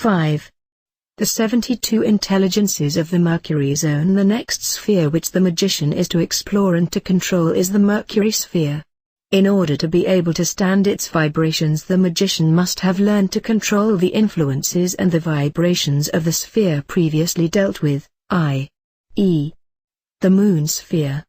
5. The 72 intelligences of the Mercury zone. The next sphere which the magician is to explore and to control is the Mercury sphere. In order to be able to stand its vibrations, the magician must have learned to control the influences and the vibrations of the sphere previously dealt with, i.e. the moon sphere.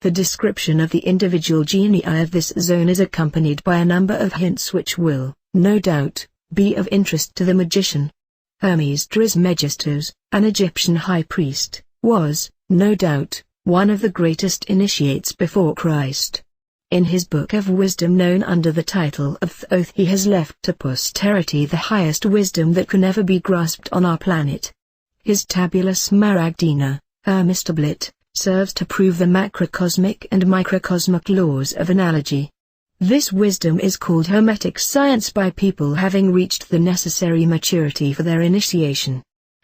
The description of the individual genii of this zone is accompanied by a number of hints which will, no doubt, be of interest to the magician. Hermes Trismegistus, an Egyptian high priest, was, no doubt, one of the greatest initiates before Christ. In his Book of Wisdom, known under the title of Thoth, he has left to posterity the highest wisdom that can ever be grasped on our planet. His Tabula Smaragdina, Hermes Tablet, serves to prove the macrocosmic and microcosmic laws of analogy. This wisdom is called Hermetic science by people having reached the necessary maturity for their initiation.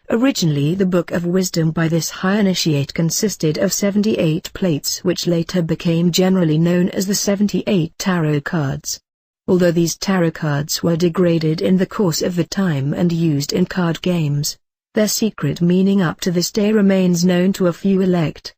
Originally, the Book of Wisdom by this high initiate consisted of 78 plates, which later became generally known as the 78 tarot cards. Although these tarot cards were degraded in the course of the time and used in card games, their secret meaning up to this day remains known to a few elect.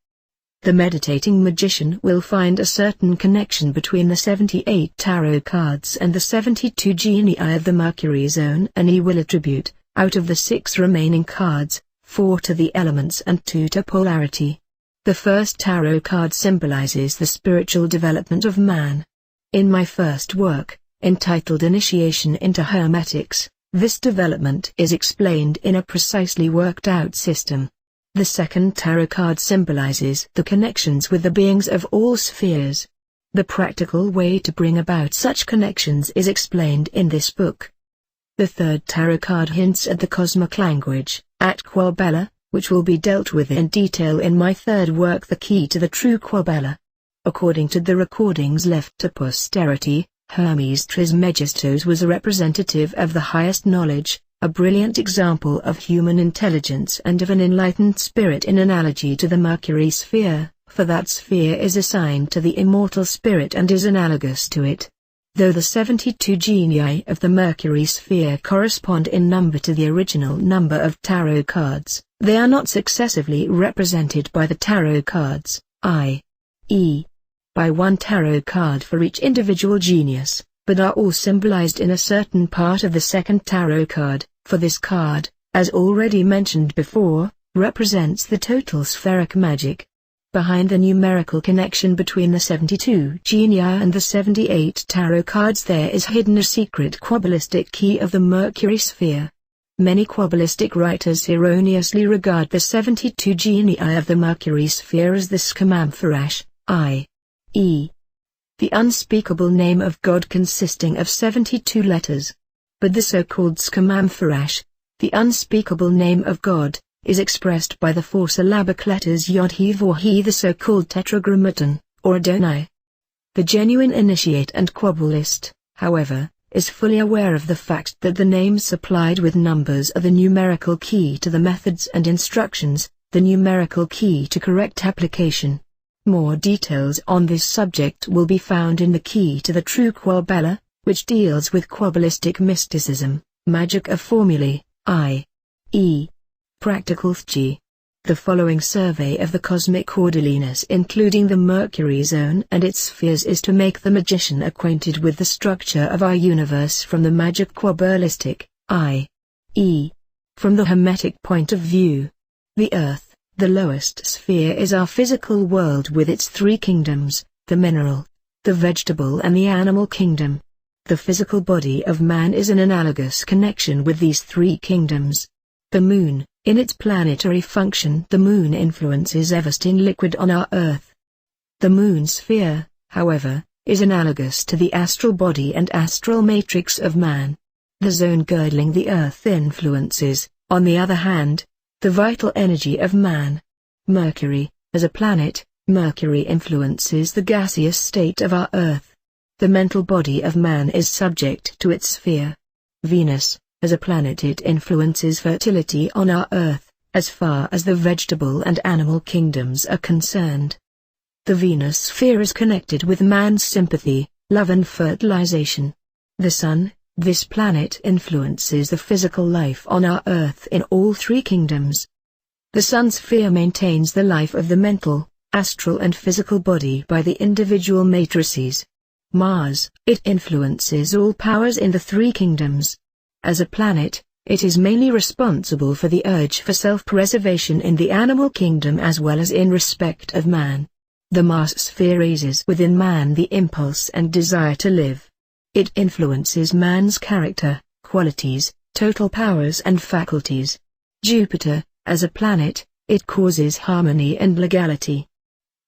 The meditating magician will find a certain connection between the 78 tarot cards and the 72 genii of the Mercury zone, and he will attribute, out of the 6 remaining cards, 4 to the elements and 2 to polarity. The first tarot card symbolizes the spiritual development of man. In my first work, entitled Initiation into Hermetics, this development is explained in a precisely worked out system. The second tarot card symbolizes the connections with the beings of all spheres. The practical way to bring about such connections is explained in this book. The third tarot card hints at the cosmic language, at Quabella, which will be dealt with in detail in my third work, The Key to the True Quabella. According to the recordings left to posterity, Hermes Trismegistus was a representative of the highest knowledge, a brilliant example of human intelligence and of an enlightened spirit in analogy to the Mercury sphere, for that sphere is assigned to the immortal spirit and is analogous to it. Though the 72 genii of the Mercury sphere correspond in number to the original number of tarot cards, they are not successively represented by the tarot cards, i.e. by one tarot card for each individual genius, but are all symbolized in a certain part of the second tarot card, for this card, as already mentioned before, represents the total spheric magic. Behind the numerical connection between the 72 genii and the 78 tarot cards there is hidden a secret Quabbalistic key of the Mercury sphere. Many Quabbalistic writers erroneously regard the 72 genii of the Mercury sphere as the Skamamphorash, i.e. the unspeakable name of God consisting of 72 letters. But the so-called Skamamphorash, the unspeakable name of God, is expressed by the 4 syllabic letters Yod-He-Vau-He, the so-called Tetragrammaton, or Adonai. The genuine initiate and Quabbalist, however, is fully aware of the fact that the names supplied with numbers are the numerical key to the methods and instructions, the numerical key to correct application. More details on this subject will be found in The Key to the True Quabella, which deals with Quabbalistic mysticism, magic of formulae, i.e. practical theology. The following survey of the cosmic orderliness including the Mercury zone and its spheres is to make the magician acquainted with the structure of our universe from the magic Quabbalistic, i.e. from the Hermetic point of view. The Earth, the lowest sphere, is our physical world with its 3 kingdoms, the mineral, the vegetable and the animal kingdom. The physical body of man is an analogous connection with these 3 kingdoms. The moon, in its planetary function, the moon influences everlasting liquid on our Earth. The moon sphere, however, is analogous to the astral body and astral matrix of man. The zone girdling the Earth influences, on the other hand, the vital energy of man. Mercury, as a planet, Mercury influences the gaseous state of our Earth. The mental body of man is subject to its sphere. Venus, as a planet, it influences fertility on our Earth, as far as the vegetable and animal kingdoms are concerned. The Venus sphere is connected with man's sympathy, love and fertilization. The Sun, This planet influences the physical life on our Earth in all three kingdoms. The Sun sphere maintains the life of the mental, astral and physical body by the individual matrices. Mars, it influences all powers in the three kingdoms. As a planet, it is mainly responsible for the urge for self-preservation in the animal kingdom as well as in respect of man. The Mars sphere raises within man the impulse and desire to live. It influences man's character, qualities, total powers and faculties. Jupiter, as a planet, it causes harmony and legality.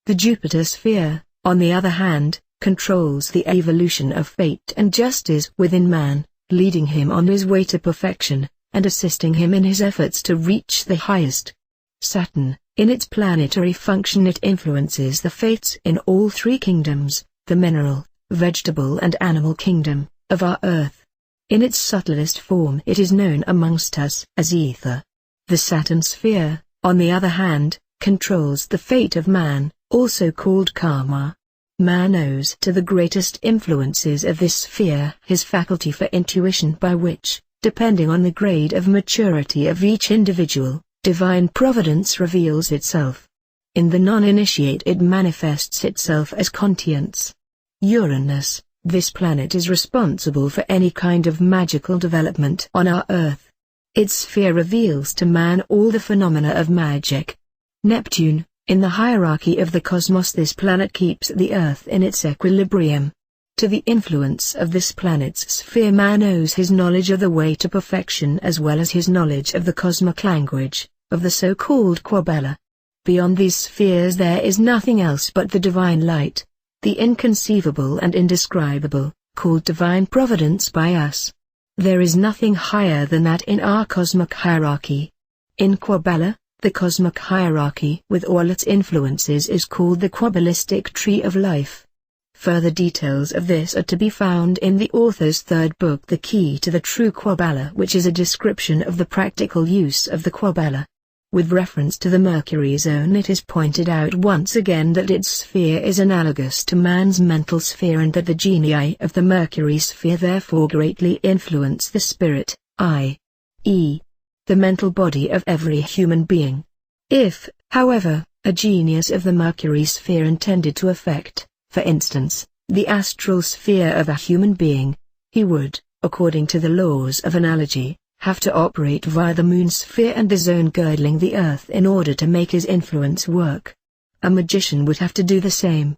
The Jupiter sphere, on the other hand, controls the evolution of fate and justice within man, leading him on his way to perfection, and assisting him in his efforts to reach the highest. Saturn, in its planetary function it influences the fates in all three kingdoms, the mineral, vegetable and animal kingdom, of our Earth. In its subtlest form it is known amongst us as ether. The Saturn sphere, on the other hand, controls the fate of man, also called karma. Man owes to the greatest influences of this sphere his faculty for intuition by which, depending on the grade of maturity of each individual, divine providence reveals itself. In the non-initiate it manifests itself as conscience. Uranus, this planet is responsible for any kind of magical development on our Earth. Its sphere reveals to man all the phenomena of magic. Neptune, in the hierarchy of the cosmos this planet keeps the Earth in its equilibrium. To the influence of this planet's sphere man owes his knowledge of the way to perfection as well as his knowledge of the cosmic language, of the so-called Quabella. Beyond these spheres there is nothing else but the divine light, the inconceivable and indescribable, called divine providence by us. There is nothing higher than that in our cosmic hierarchy. In Quabella, the cosmic hierarchy with all its influences is called the Quabbalistic tree of life. Further details of this are to be found in the author's third book The Key to the True Quabella, which is a description of the practical use of the Quabella. With reference to the Mercury zone it is pointed out once again that its sphere is analogous to man's mental sphere and that the genii of the Mercury sphere therefore greatly influence the spirit, i.e., the mental body of every human being. If, however, a genius of the Mercury sphere intended to affect, for instance, the astral sphere of a human being, he would, according to the laws of analogy, have to operate via the moon sphere and the zone girdling the Earth in order to make his influence work. A magician would have to do the same.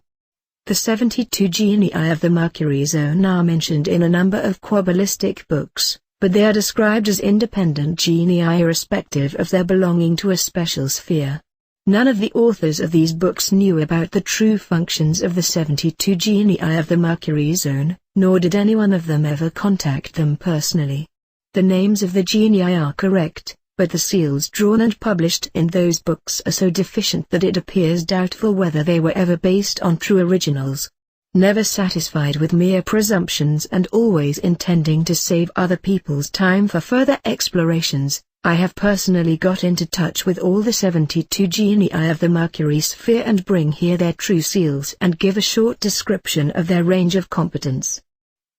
The 72 genii of the Mercury zone are mentioned in a number of Quabbalistic books, but they are described as independent genii irrespective of their belonging to a special sphere. None of the authors of these books knew about the true functions of the 72 genii of the Mercury zone, nor did any one of them ever contact them personally. The names of the genii are correct, but the seals drawn and published in those books are so deficient that it appears doubtful whether they were ever based on true originals. Never satisfied with mere presumptions and always intending to save other people's time for further explorations, I have personally got into touch with all the 72 genii of the Mercury sphere and bring here their true seals and give a short description of their range of competence.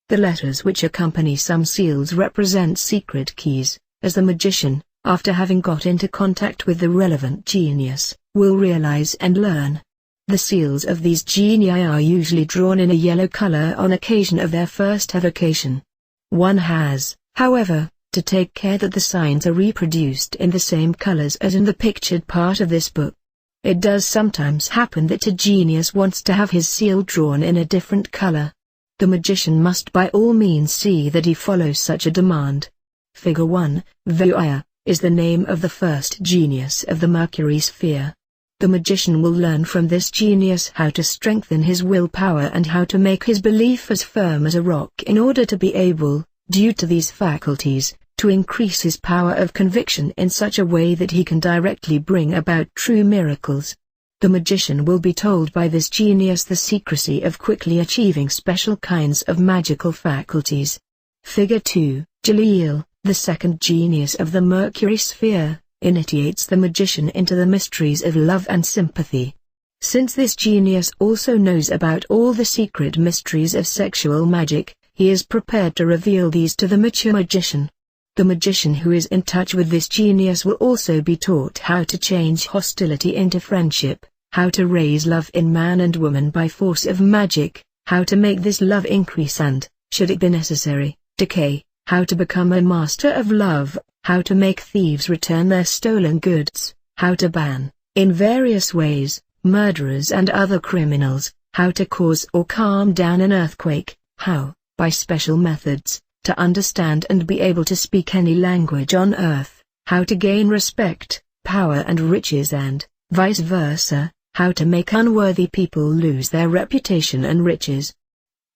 The letters which accompany some seals represent secret keys, as the magician, after having got into contact with the relevant genius, will realize and learn. The seals of these genii are usually drawn in a yellow color on occasion of their first evocation. One has, however, to take care that the signs are reproduced in the same colors as in the pictured part of this book. It does sometimes happen that a genius wants to have his seal drawn in a different color. The magician must by all means see that he follows such a demand. Figure 1, Voya, is the name of the first genius of the Mercury sphere. The magician will learn from this genius how to strengthen his willpower and how to make his belief as firm as a rock in order to be able, due to these faculties, to increase his power of conviction in such a way that he can directly bring about true miracles. The magician will be told by this genius the secrecy of quickly achieving special kinds of magical faculties. Figure 2, Jalil, the second genius of the Mercury sphere, initiates the magician into the mysteries of love and sympathy. Since this genius also knows about all the secret mysteries of sexual magic, He is prepared to reveal these to the mature magician. The magician who is in touch with this genius will also be taught how to change hostility into friendship, how to raise love in man and woman by force of magic, how to make this love increase and, should it be necessary, decay, how to become a master of love, how to make thieves return their stolen goods, how to ban, in various ways, murderers and other criminals, how to cause or calm down an earthquake, how, by special methods, to understand and be able to speak any language on earth, how to gain respect, power and riches and, vice versa, how to make unworthy people lose their reputation and riches.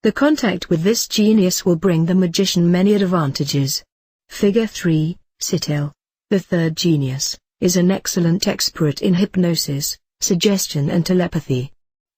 The contact with this genius will bring the magician many advantages. Figure 3, Sitel. The third genius, is an excellent expert in hypnosis, suggestion and telepathy.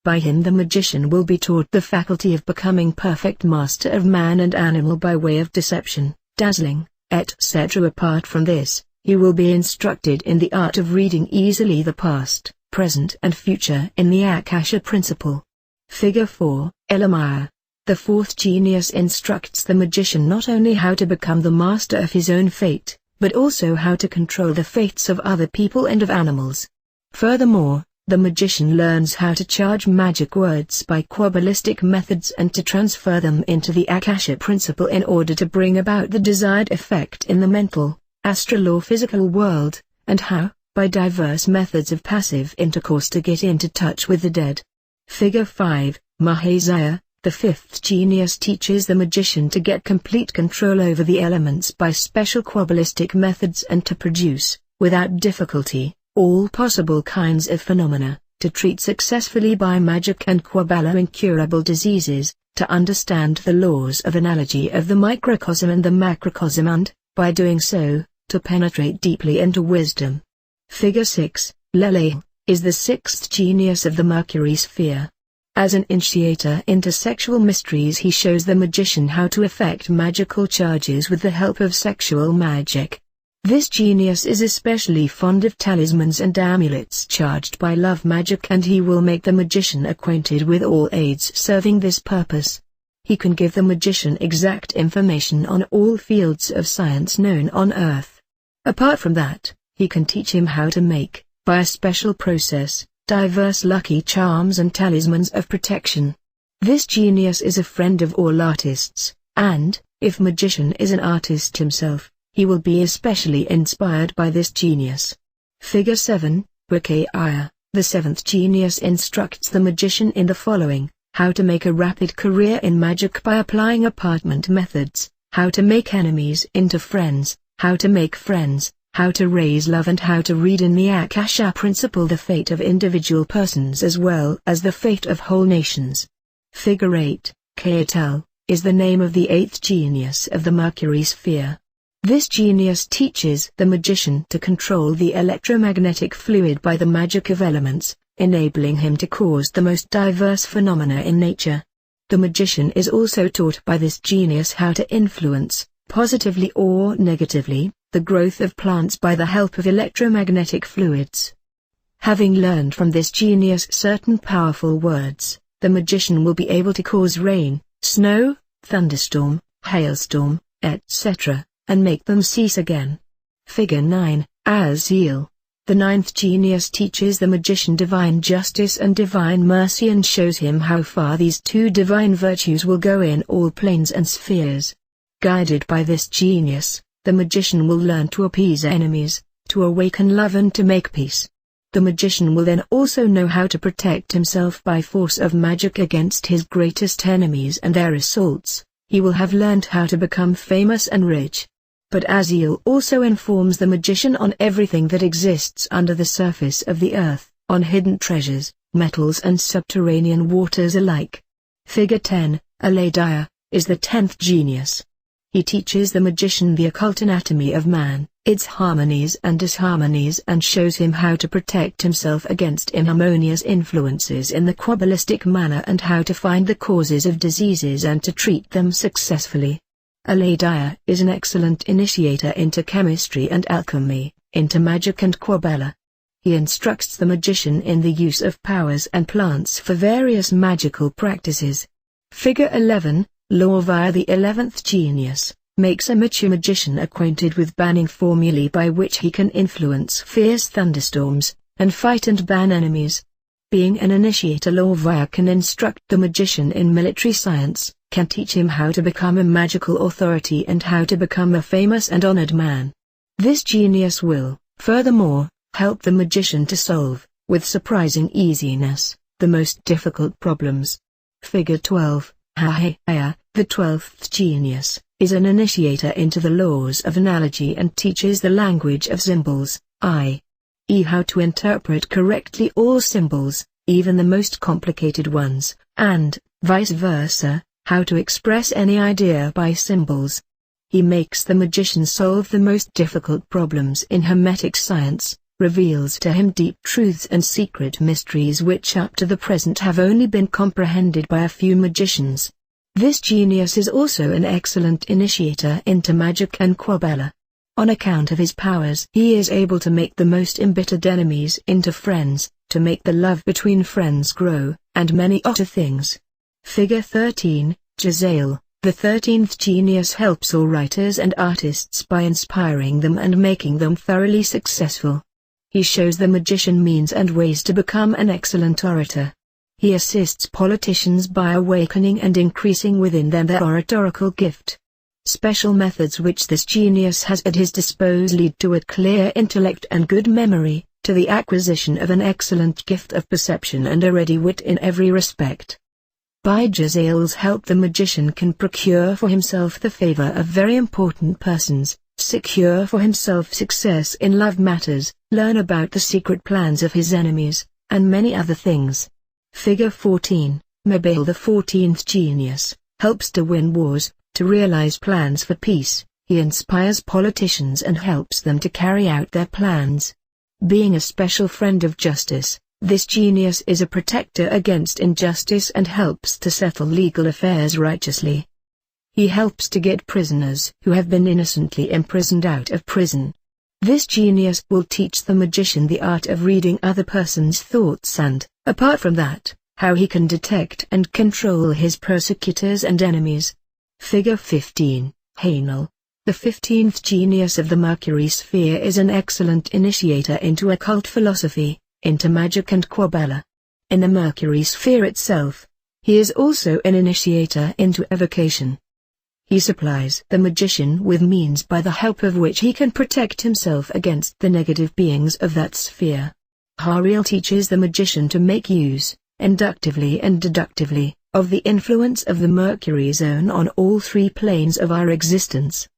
By him the magician will be taught the faculty of becoming perfect master of man and animal by way of deception, dazzling, etc. Apart from this, he will be instructed in the art of reading easily the past, present and future in the Akasha principle. Figure 4, Elamaya. The fourth genius instructs the magician not only how to become the master of his own fate, but also how to control the fates of other people and of animals. Furthermore, the magician learns how to charge magic words by quabalistic methods and to transfer them into the Akasha principle in order to bring about the desired effect in the mental, astral or physical world, and how, by diverse methods of passive intercourse to get into touch with the dead. Figure 5, Mahazaya. The fifth genius teaches the magician to get complete control over the elements by special quabalistic methods and to produce, without difficulty, all possible kinds of phenomena, to treat successfully by magic and quabala incurable diseases, to understand the laws of analogy of the microcosm and the macrocosm and, by doing so, to penetrate deeply into wisdom. Figure 6, Lele, is the sixth genius of the Mercury sphere. As an initiator into sexual mysteries he shows the magician how to effect magical charges with the help of sexual magic. This genius is especially fond of talismans and amulets charged by love magic, and he will make the magician acquainted with all aids serving this purpose. He can give the magician exact information on all fields of science known on Earth. Apart from that, he can teach him how to make, by a special process, diverse lucky charms and talismans of protection. This genius is a friend of all artists, and, if magician is an artist himself, he will be especially inspired by this genius. Figure 7, Bukaya. The seventh genius instructs the magician in the following: how to make a rapid career in magic by applying apartment methods, how to make enemies into friends, how to make friends, how to raise love, and how to read in the Akasha principle the fate of individual persons as well as the fate of whole nations. Figure 8, Kaetel, is the name of the eighth genius of the Mercury sphere. This genius teaches the magician to control the electromagnetic fluid by the magic of elements, enabling him to cause the most diverse phenomena in nature. The magician is also taught by this genius how to influence, positively or negatively, the growth of plants by the help of electromagnetic fluids. Having learned from this genius certain powerful words, the magician will be able to cause rain, snow, thunderstorm, hailstorm, etc., and make them cease again. Figure 9, Aziel. The ninth genius teaches the magician divine justice and divine mercy and shows him how far these two divine virtues will go in all planes and spheres. Guided by this genius, the magician will learn to appease enemies, to awaken love and to make peace. The magician will then also know how to protect himself by force of magic against his greatest enemies and their assaults. He will have learned how to become famous and rich. But Aziel also informs the magician on everything that exists under the surface of the earth, on hidden treasures, metals and subterranean waters alike. Figure 10, Aladaya, is the 10th genius. He teaches the magician the occult anatomy of man, its harmonies and disharmonies, and shows him how to protect himself against inharmonious influences in the quabalistic manner and how to find the causes of diseases and to treat them successfully. Aladaya is an excellent initiator into chemistry and alchemy, into magic and quabala. He instructs the magician in the use of powers and plants for various magical practices. Figure 11, Law the 11th genius, makes a mature magician acquainted with banning formulae by which he can influence fierce thunderstorms, and fight and ban enemies. Being an initiator, Law can instruct the magician in military science, can teach him how to become a magical authority and how to become a famous and honored man. This genius will, furthermore, help the magician to solve, with surprising easiness, the most difficult problems. Figure 12, the 12th genius, is an initiator into the laws of analogy and teaches the language of symbols, i.e. how to interpret correctly all symbols, even the most complicated ones, and, vice versa, how to express any idea by symbols. He makes the magician solve the most difficult problems in hermetic science, reveals to him deep truths and secret mysteries which up to the present have only been comprehended by a few magicians. This genius is also an excellent initiator into magic and quabella. On account of his powers, he is able to make the most embittered enemies into friends, to make the love between friends grow, and many other things. Figure 13, Jezzael, the 13th genius, helps all writers and artists by inspiring them and making them thoroughly successful. He shows the magician means and ways to become an excellent orator. He assists politicians by awakening and increasing within them their oratorical gift. Special methods which this genius has at his disposal lead to a clear intellect and good memory, to the acquisition of an excellent gift of perception and a ready wit in every respect. By Jezzael's help the magician can procure for himself the favor of very important persons, secure for himself success in love matters, learn about the secret plans of his enemies, and many other things. Figure 14, Mabel, the 14th genius, helps to win wars, to realize plans for peace. He inspires politicians and helps them to carry out their plans. Being a special friend of justice, this genius is a protector against injustice and helps to settle legal affairs righteously. He helps to get prisoners who have been innocently imprisoned out of prison. This genius will teach the magician the art of reading other person's thoughts and, apart from that, how he can detect and control his persecutors and enemies. Figure 15, Hanel, the 15th genius of the Mercury sphere, is an excellent initiator into occult philosophy, into magic and quabella. In the Mercury sphere itself, he is also an initiator into evocation. He supplies the magician with means by the help of which he can protect himself against the negative beings of that sphere. Hariel teaches the magician to make use, inductively and deductively, of the influence of the Mercury zone on all three planes of our existence.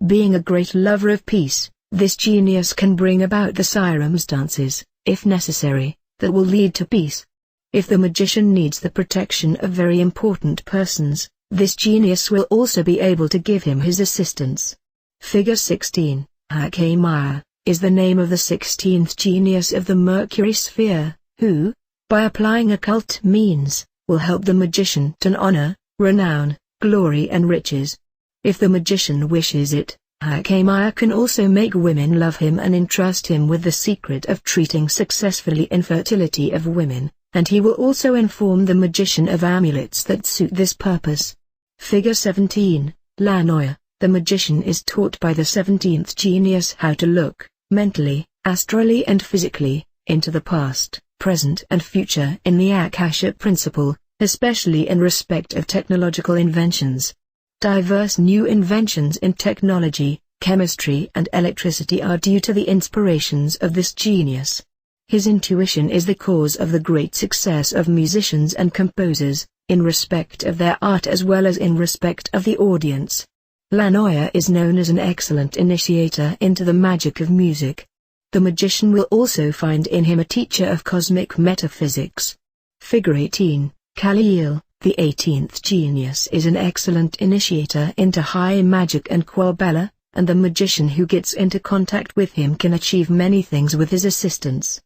Being a great lover of peace, this genius can bring about the circumstances, if necessary, that will lead to peace. If the magician needs the protection of very important persons, this genius will also be able to give him his assistance. Figure 16, Hakemaya, is the name of the 16th genius of the Mercury sphere, who, by applying occult means, will help the magician to honor, renown, glory and riches. If the magician wishes it, Hakemaya can also make women love him and entrust him with the secret of treating successfully infertility of women, and he will also inform the magician of amulets that suit this purpose. Figure 17, Lanoia, the magician is taught by the 17th genius how to look, mentally, astrally and physically, into the past, present and future in the Akasha principle, especially in respect of technological inventions. Diverse new inventions in technology, chemistry and electricity are due to the inspirations of this genius. His intuition is the cause of the great success of musicians and composers, in respect of their art as well as in respect of the audience. Lanoia is known as an excellent initiator into the magic of music. The magician will also find in him a teacher of cosmic metaphysics. Figure 18, Kaliel, the 18th genius, is an excellent initiator into high magic and quabella, and the magician who gets into contact with him can achieve many things with his assistance.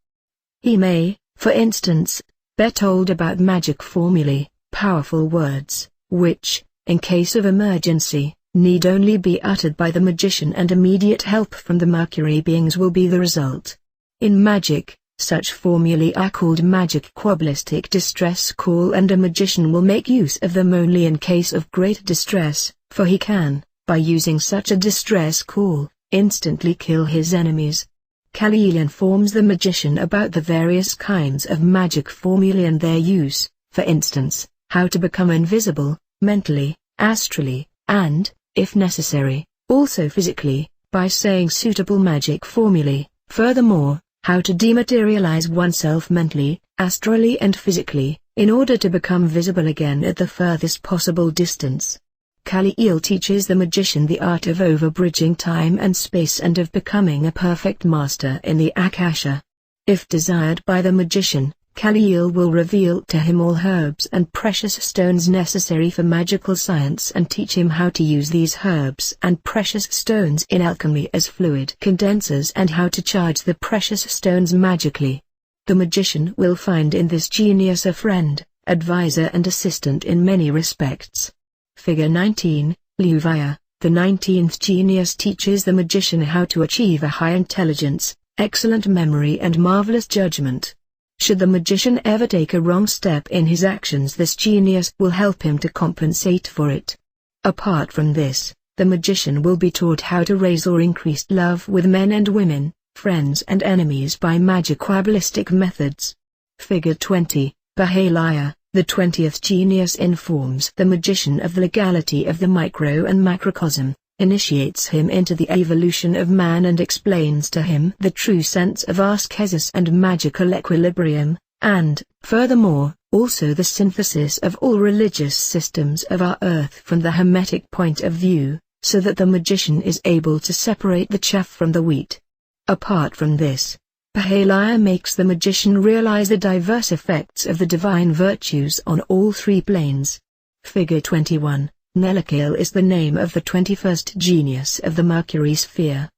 He may, for instance, be told about magic formulae, powerful words, which, in case of emergency, need only be uttered by the magician, and immediate help from the Mercury beings will be the result. In magic, Such formulae are called magic quabalistic distress call, and a magician will make use of them only in case of great distress, for he can, by using such a distress call, instantly kill his enemies. Khalil informs the magician about the various kinds of magic formulae and their use, for instance, how to become invisible, mentally, astrally, and, if necessary, also physically, by saying suitable magic formulae. Furthermore, how to dematerialize oneself mentally, astrally and physically, in order to become visible again at the furthest possible distance. Khalil teaches the magician the art of overbridging time and space and of becoming a perfect master in the Akasha. If desired by the magician, Khalil will reveal to him all herbs and precious stones necessary for magical science and teach him how to use these herbs and precious stones in alchemy as fluid condensers and how to charge the precious stones magically. The magician will find in this genius a friend, advisor and assistant in many respects. Figure 19, Luvaya, the 19th genius teaches the magician how to achieve a high intelligence, excellent memory and marvelous judgment. Should the magician ever take a wrong step in his actions, this genius will help him to compensate for it. Apart from this, the magician will be taught how to raise or increase love with men and women, friends and enemies by magic quabalistic methods. Figure 20, Bahalaya, the 20th genius informs the magician of the legality of the micro and macrocosm, initiates him into the evolution of man and explains to him the true sense of ascesis and magical equilibrium, and, furthermore, also the synthesis of all religious systems of our earth from the Hermetic point of view, so that the magician is able to separate the chaff from the wheat. Apart from this, Bahalaya makes the magician realize the diverse effects of the divine virtues on all three planes. Figure 21. Nelakil is the name of the 21st genius of the Mercury sphere.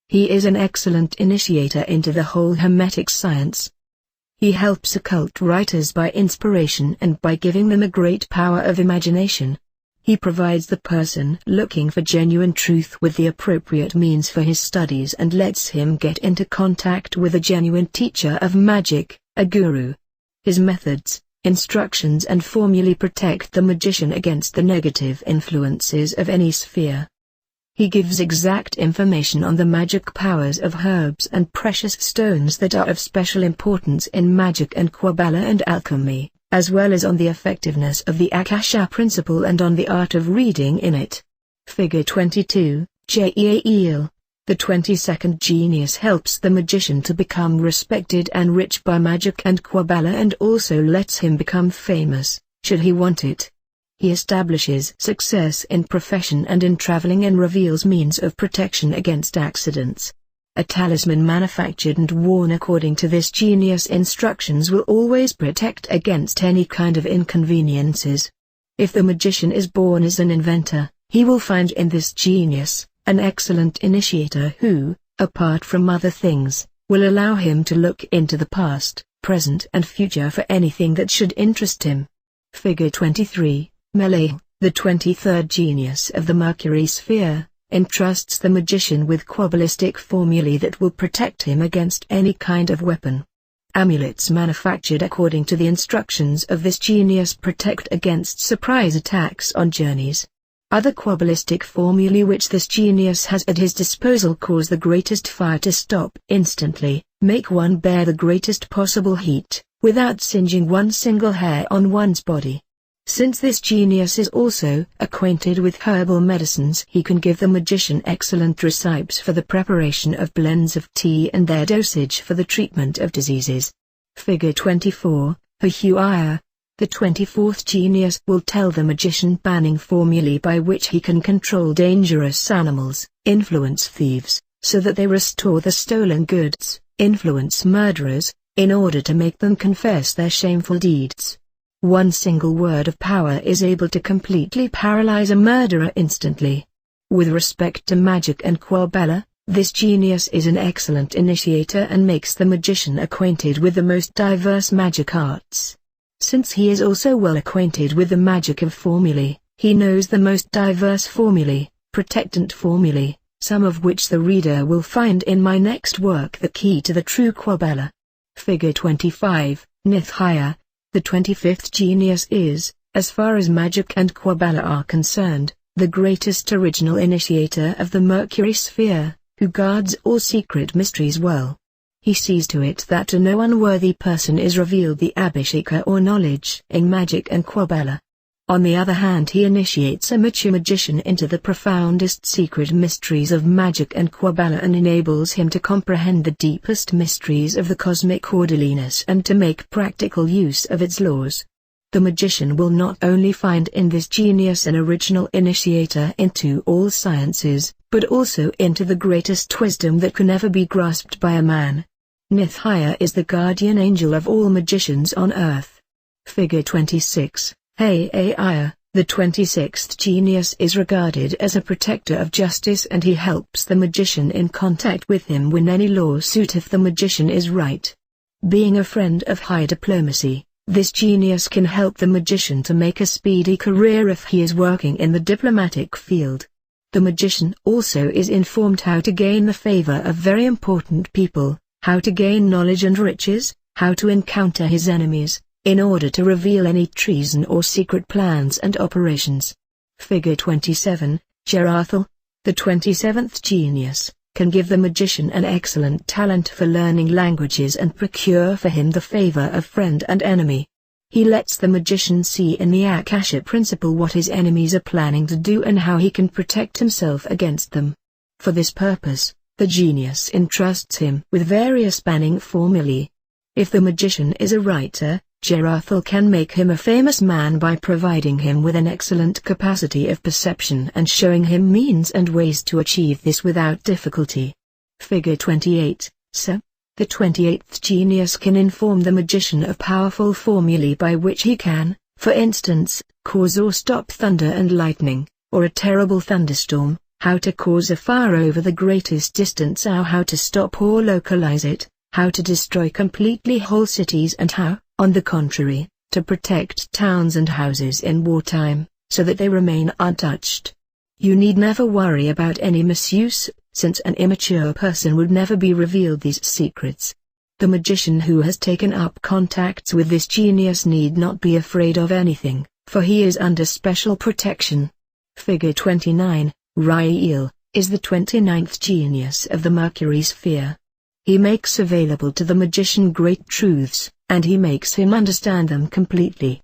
He is an excellent initiator into the whole Hermetic science. He helps occult writers by inspiration and by giving them a great power of imagination. He provides the person looking for genuine truth with the appropriate means for his studies and lets him get into contact with a genuine teacher of magic, a guru. His methods, instructions and formulae protect the magician against the negative influences of any sphere. He gives exact information on the magic powers of herbs and precious stones that are of special importance in magic and Kabbalah and alchemy, as well as on the effectiveness of the Akasha principle and on the art of reading in it. Figure 22, Jael. The 22nd genius helps the magician to become respected and rich by magic and Kabbalah and also lets him become famous, should he want it. He establishes success in profession and in traveling and reveals means of protection against accidents. A talisman manufactured and worn according to this genius' instructions will always protect against any kind of inconveniences. If the magician is born as an inventor, he will find in this genius an excellent initiator who, apart from other things, will allow him to look into the past, present and future for anything that should interest him. Figure 23, Melee, the 23rd genius of the Mercury sphere, entrusts the magician with quabalistic formulae that will protect him against any kind of weapon. Amulets manufactured according to the instructions of this genius protect against surprise attacks on journeys. Other quabalistic formulae which this genius has at his disposal cause the greatest fire to stop instantly, make one bear the greatest possible heat, without singeing one single hair on one's body. Since this genius is also acquainted with herbal medicines, he can give the magician excellent recipes for the preparation of blends of tea and their dosage for the treatment of diseases. Figure 24, Hahuaya. The 24th genius will tell the magician banning formulae by which he can control dangerous animals, influence thieves, so that they restore the stolen goods, influence murderers, in order to make them confess their shameful deeds. One single word of power is able to completely paralyze a murderer instantly. With respect to magic and Kabbalah, this genius is an excellent initiator and makes the magician acquainted with the most diverse magic arts. Since he is also well acquainted with the magic of formulae, he knows the most diverse formulae, protectant formulae, some of which the reader will find in my next work, The Key to the True Kabbalah. Figure 25, Nithya. The 25th genius is, as far as magic and Kabbalah are concerned, the greatest original initiator of the Mercury sphere, who guards all secret mysteries well. He sees to it that to no unworthy person is revealed the Abhisheka or knowledge in magic and Kabbalah. On the other hand, he initiates a mature magician into the profoundest secret mysteries of magic and Kabbalah and enables him to comprehend the deepest mysteries of the cosmic orderliness and to make practical use of its laws. The magician will not only find in this genius an original initiator into all sciences, but also into the greatest wisdom that can ever be grasped by a man. Nithya is the guardian angel of all magicians on earth. Figure 26. Hayaya, the 26th genius is regarded as a protector of justice, and he helps the magician in contact with him win any lawsuit if the magician is right. Being a friend of high diplomacy, this genius can help the magician to make a speedy career if he is working in the diplomatic field. The magician also is informed how to gain the favor of very important people, how to gain knowledge and riches, how to encounter his enemies, in order to reveal any treason or secret plans and operations. Figure 27, Jarathal. The 27th genius can give the magician an excellent talent for learning languages and procure for him the favor of friend and enemy. He lets the magician see in the Akasha principle what his enemies are planning to do and how he can protect himself against them. For this purpose, the genius entrusts him with various spanning formulae. If the magician is a writer, Jarathal can make him a famous man by providing him with an excellent capacity of perception and showing him means and ways to achieve this without difficulty. Figure 28, Sir. The 28th genius can inform the magician of powerful formulae by which he can, for instance, cause or stop thunder and lightning, or a terrible thunderstorm, how to cause a fire over the greatest distance, or how to stop or localize it, how to destroy completely whole cities, and how, on the contrary, to protect towns and houses in wartime, so that they remain untouched. You need never worry about any misuse, since an immature person would never be revealed these secrets. The magician who has taken up contacts with this genius need not be afraid of anything, for he is under special protection. Figure 29, Rael, is the 29th genius of the Mercury sphere. He makes available to the magician great truths, and he makes him understand them completely.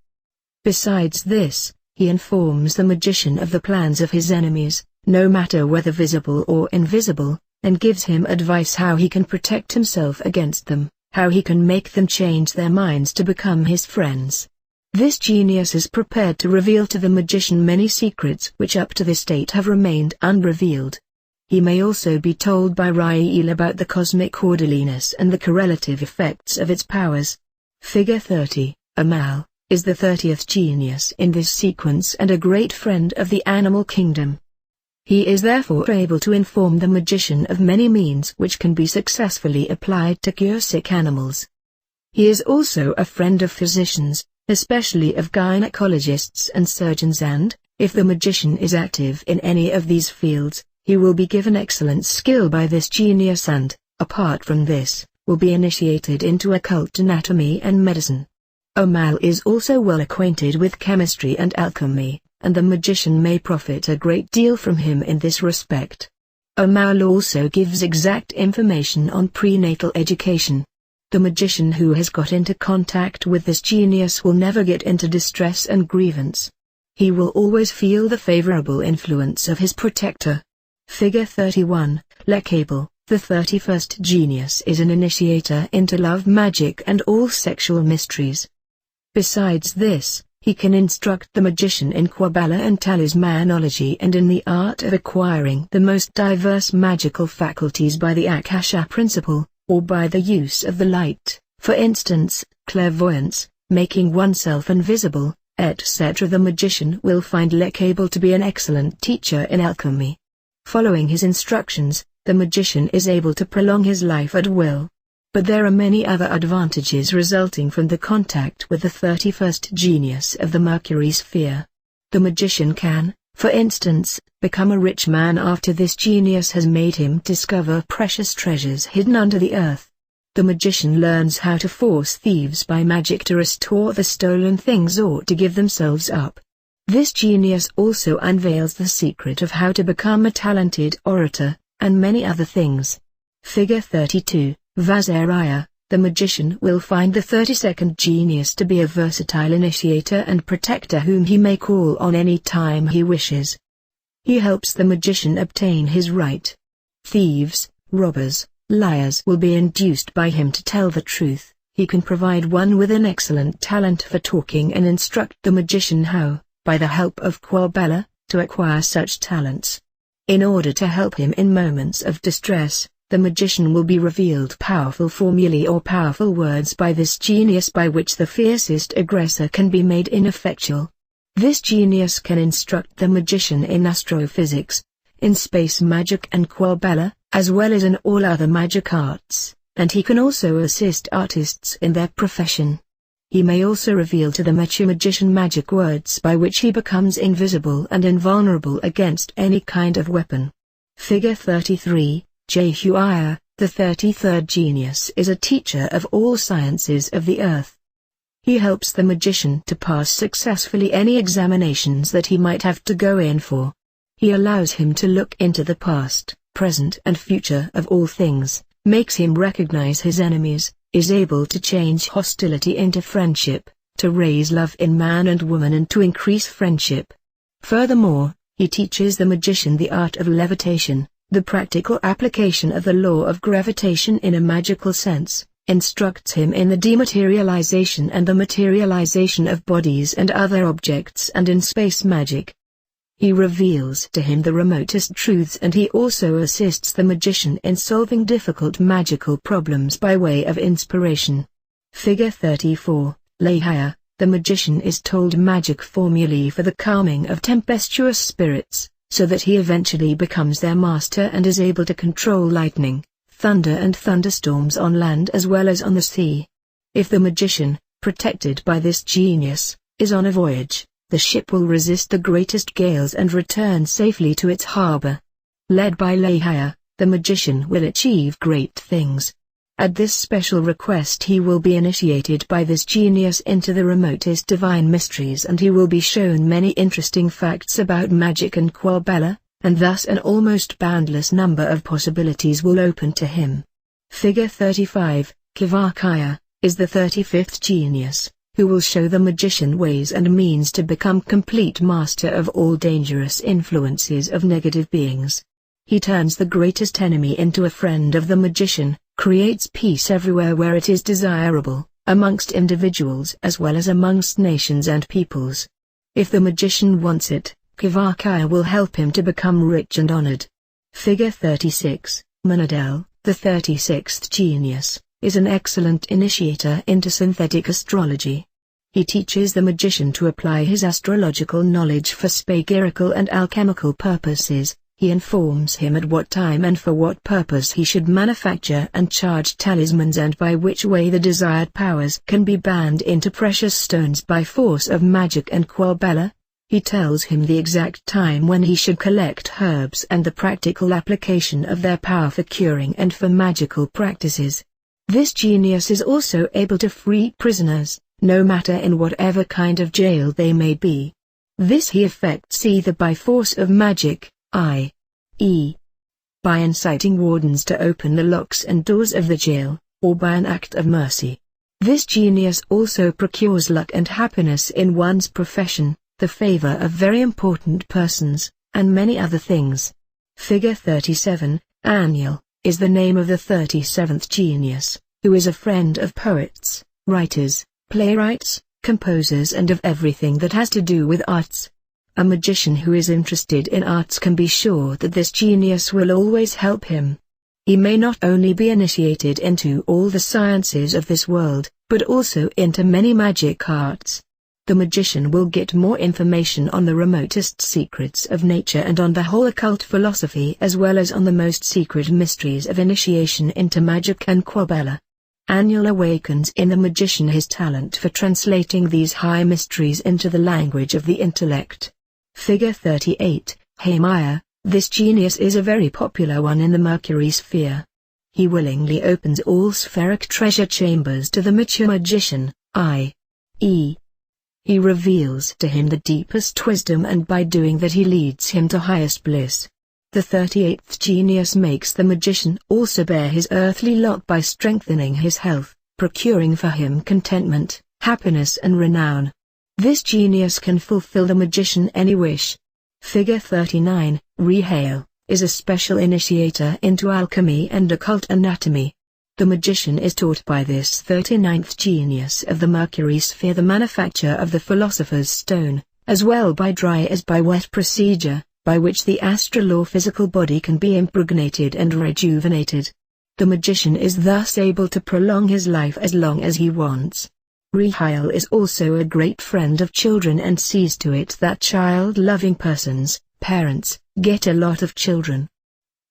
Besides this, he informs the magician of the plans of his enemies, no matter whether visible or invisible, and gives him advice how he can protect himself against them, how he can make them change their minds to become his friends. This genius is prepared to reveal to the magician many secrets which up to this date have remained unrevealed. He may also be told by Rael about the cosmic orderliness and the correlative effects of its powers. Figure 30, Amal, is the 30th genius in this sequence and a great friend of the animal kingdom. He is therefore able to inform the magician of many means which can be successfully applied to cure sick animals. He is also a friend of physicians, especially of gynecologists and surgeons, and, if the magician is active in any of these fields, he will be given excellent skill by this genius and, apart from this, will be initiated into occult anatomy and medicine. Amal is also well acquainted with chemistry and alchemy, and the magician may profit a great deal from him in this respect. Amal also gives exact information on prenatal education. The magician who has got into contact with this genius will never get into distress and grievance. He will always feel the favorable influence of his protector. Figure 31, Lekabel, the 31st genius is an initiator into love magic and all sexual mysteries. Besides this, he can instruct the magician in Kabbalah and talismanology and in the art of acquiring the most diverse magical faculties by the Akasha principle, or by the use of the light, for instance, clairvoyance, making oneself invisible, etc. The magician will find Lekabel to be an excellent teacher in alchemy. Following his instructions, the magician is able to prolong his life at will. But there are many other advantages resulting from the contact with the 31st genius of the Mercury sphere. The magician can, for instance, become a rich man after this genius has made him discover precious treasures hidden under the earth. The magician learns how to force thieves by magic to restore the stolen things or to give themselves up. This genius also unveils the secret of how to become a talented orator, and many other things. Figure 32, Vajraya. The magician will find the 32nd genius to be a versatile initiator and protector whom he may call on any time he wishes. He helps the magician obtain his right. Thieves, robbers, liars will be induced by him to tell the truth. He can provide one with an excellent talent for talking and instruct the magician how, by the help of Quabella, to acquire such talents. In order to help him in moments of distress, the magician will be revealed powerful formulae or powerful words by this genius by which the fiercest aggressor can be made ineffectual. This genius can instruct the magician in astrophysics, in space magic and Quabella, as well as in all other magic arts, and he can also assist artists in their profession. He may also reveal to the mature magician magic words by which he becomes invisible and invulnerable against any kind of weapon. Figure 33, Jehuiah, the 33rd genius is a teacher of all sciences of the earth. He helps the magician to pass successfully any examinations that he might have to go in for. He allows him to look into the past, present and future of all things, makes him recognize his enemies, is able to change hostility into friendship, to raise love in man and woman and to increase friendship. Furthermore, he teaches the magician the art of levitation, the practical application of the law of gravitation in a magical sense, instructs him in the dematerialization and the materialization of bodies and other objects and in space magic. He reveals to him the remotest truths and he also assists the magician in solving difficult magical problems by way of inspiration. Figure 34, Lahaya, the magician is told magic formulae for the calming of tempestuous spirits, so that he eventually becomes their master and is able to control lightning, thunder and thunderstorms on land as well as on the sea. If the magician, protected by this genius, is on a voyage, the ship will resist the greatest gales and return safely to its harbor. Led by Lahaya, the magician will achieve great things. At this special request he will be initiated by this genius into the remotest divine mysteries and he will be shown many interesting facts about magic and Quabella, and thus an almost boundless number of possibilities will open to him. Figure 35, Kivakaya, is the 35th genius, who will show the magician ways and means to become complete master of all dangerous influences of negative beings. He turns the greatest enemy into a friend of the magician, creates peace everywhere where it is desirable, amongst individuals as well as amongst nations and peoples. If the magician wants it, Kivakaya will help him to become rich and honored. Figure 36, Manadel, the 36th genius, is an excellent initiator into synthetic astrology. He teaches the magician to apply his astrological knowledge for spagyrical and alchemical purposes. He informs him at what time and for what purpose he should manufacture and charge talismans and by which way the desired powers can be bound into precious stones by force of magic and Quabella. He tells him the exact time when he should collect herbs and the practical application of their power for curing and for magical practices. This genius is also able to free prisoners, no matter in whatever kind of jail they may be. This he effects either by force of magic, i.e., by inciting wardens to open the locks and doors of the jail, or by an act of mercy. This genius also procures luck and happiness in one's profession, the favor of very important persons, and many other things. Figure 37, Aniel, is the name of the 37th genius, who is a friend of poets, writers, playwrights, composers and of everything that has to do with arts. A magician who is interested in arts can be sure that this genius will always help him. He may not only be initiated into all the sciences of this world, but also into many magic arts. The magician will get more information on the remotest secrets of nature and on the whole occult philosophy as well as on the most secret mysteries of initiation into magic and Quabella. Aniel awakens in the magician his talent for translating these high mysteries into the language of the intellect. Figure 38, Haimaya, this genius is a very popular one in the Mercury sphere. He willingly opens all spheric treasure chambers to the mature magician, i.e. he reveals to him the deepest wisdom, and by doing that he leads him to highest bliss. The 38th genius makes the magician also bear his earthly lot by strengthening his health, procuring for him contentment, happiness and renown. This genius can fulfill the magician any wish. Figure 39, Rehale, is a special initiator into alchemy and occult anatomy. The magician is taught by this 39th genius of the Mercury sphere the manufacture of the philosopher's stone, as well by dry as by wet procedure, by which the astral or physical body can be impregnated and rejuvenated. The magician is thus able to prolong his life as long as he wants. Rehale is also a great friend of children and sees to it that child-loving persons, parents, get a lot of children.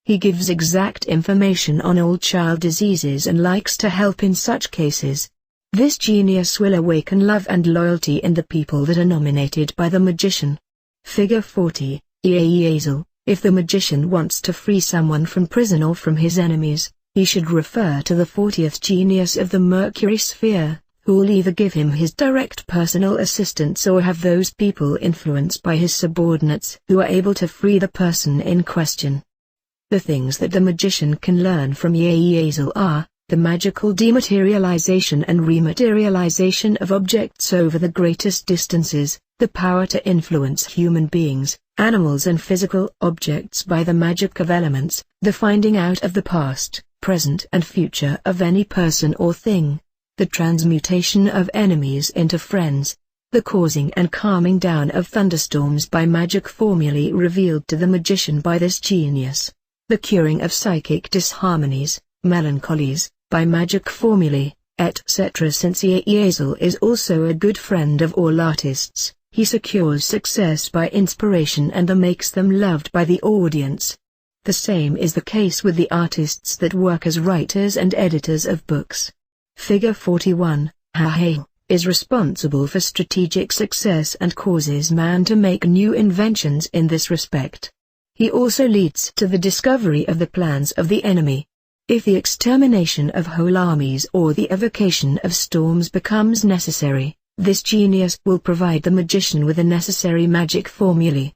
He gives exact information on all child diseases and likes to help in such cases. This genius will awaken love and loyalty in the people that are nominated by the magician. Figure 40, EVOCATION. If the magician wants to free someone from prison or from his enemies, he should refer to the 40th genius of the Mercury sphere, who will either give him his direct personal assistance or have those people influenced by his subordinates who are able to free the person in question. The things that the magician can learn from EVOCATION are the magical dematerialization and rematerialization of objects over the greatest distances, the power to influence human beings, animals and physical objects by the magic of elements, the finding out of the past, present and future of any person or thing, the transmutation of enemies into friends, the causing and calming down of thunderstorms by magic formulae revealed to the magician by this genius, the curing of psychic disharmonies, melancholies, by magic formulae, etc. Since EVOCATION is also a good friend of all artists, he secures success by inspiration and makes them loved by the audience. The same is the case with the artists that work as writers and editors of books. Figure 41, Rehale, is responsible for strategic success and causes man to make new inventions in this respect. He also leads to the discovery of the plans of the enemy. If the extermination of whole armies or the evocation of storms becomes necessary, this genius will provide the magician with the necessary magic formulae.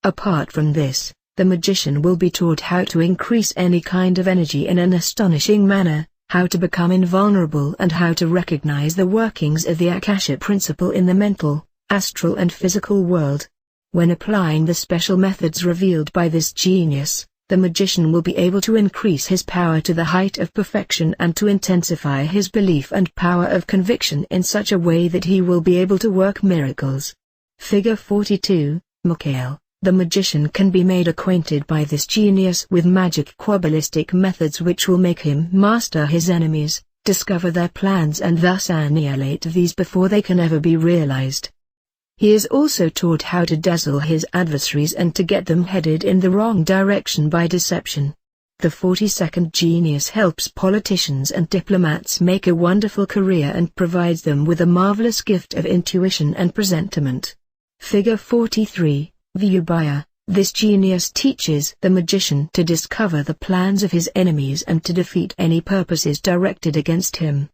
Apart from this, the magician will be taught how to increase any kind of energy in an astonishing manner, how to become invulnerable and how to recognize the workings of the Akasha principle in the mental, astral and physical world. When applying the special methods revealed by this genius, the magician will be able to increase his power to the height of perfection and to intensify his belief and power of conviction in such a way that he will be able to work miracles. Figure 42, Mercury. The magician can be made acquainted by this genius with magic quabalistic methods which will make him master his enemies, discover their plans and thus annihilate these before they can ever be realized. He is also taught how to dazzle his adversaries and to get them headed in the wrong direction by deception. The 42nd genius helps politicians and diplomats make a wonderful career and provides them with a marvelous gift of intuition and presentiment. Figure 43, Vyubaya. This genius teaches the magician to discover the plans of his enemies and to defeat any purposes directed against him.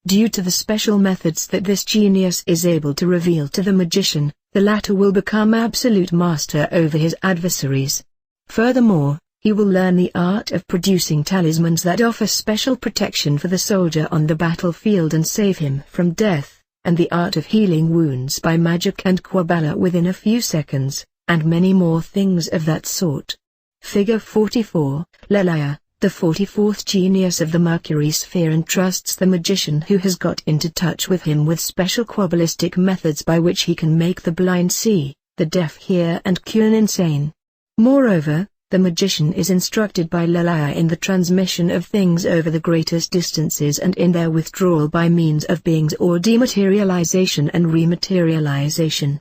Due to the special methods that this genius is able to reveal to the magician, the latter will become absolute master over his adversaries. Furthermore, he will learn the art of producing talismans that offer special protection for the soldier on the battlefield and save him from death, and the art of healing wounds by magic and Kabbalah within a few seconds, and many more things of that sort. Figure 44, Lelaya. The 44th genius of the Mercury sphere entrusts the magician who has got into touch with him with special quabalistic methods by which he can make the blind see, the deaf hear and cure an insane. Moreover, the magician is instructed by Lelaya in the transmission of things over the greatest distances and in their withdrawal by means of beings or dematerialization and rematerialization.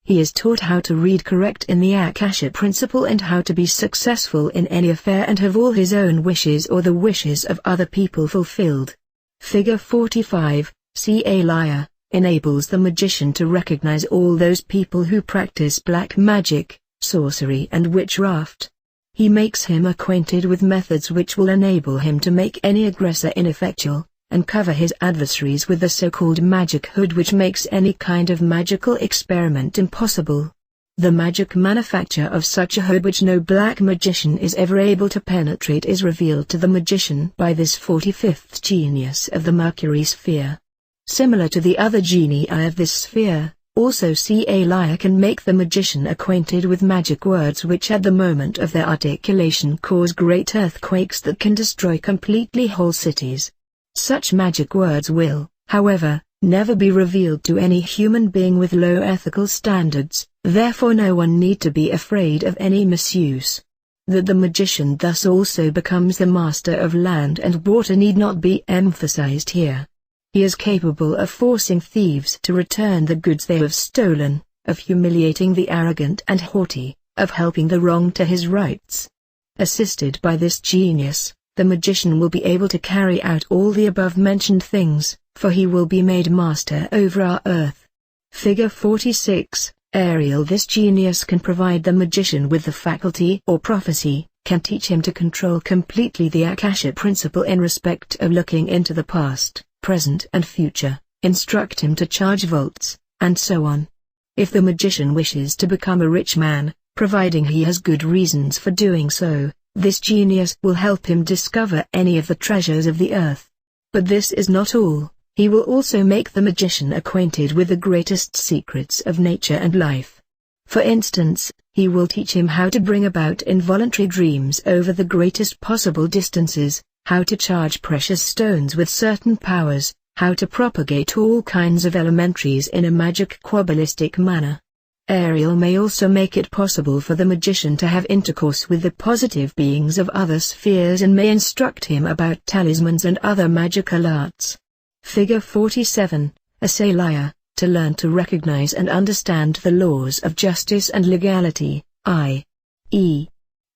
He is taught how to read correct in the Akasha principle and how to be successful in any affair and have all his own wishes or the wishes of other people fulfilled. Figure 45, Laya, enables the magician to recognize all those people who practice black magic, sorcery and witchcraft. He makes him acquainted with methods which will enable him to make any aggressor ineffectual, and cover his adversaries with the so-called magic hood which makes any kind of magical experiment impossible. The magic manufacture of such a hood which no black magician is ever able to penetrate is revealed to the magician by this 45th genius of the Mercury sphere. Similar to the other genii of this sphere, also C.A. Liar can make the magician acquainted with magic words which at the moment of their articulation cause great earthquakes that can destroy completely whole cities. Such magic words will, however, never be revealed to any human being with low ethical standards, therefore no one need to be afraid of any misuse. That the magician thus also becomes the master of land and water need not be emphasized here. He is capable of forcing thieves to return the goods they have stolen, of humiliating the arrogant and haughty, of helping the wronged to his rights. Assisted by this genius, the magician will be able to carry out all the above-mentioned things, for he will be made master over our earth. Figure 46, Aerial. This genius can provide the magician with the faculty or prophecy, can teach him to control completely the Akasha principle in respect of looking into the past, present and future, instruct him to charge vaults, and so on. If the magician wishes to become a rich man, providing he has good reasons for doing so, this genius will help him discover any of the treasures of the earth. But this is not all, he will also make the magician acquainted with the greatest secrets of nature and life. For instance, he will teach him how to bring about involuntary dreams over the greatest possible distances, how to charge precious stones with certain powers, how to propagate all kinds of elementaries in a magic quabalistic manner. Ariel may also make it possible for the magician to have intercourse with the positive beings of other spheres and may instruct him about talismans and other magical arts. Figure 47, Liar, to learn to recognize and understand the laws of justice and legality, i.e.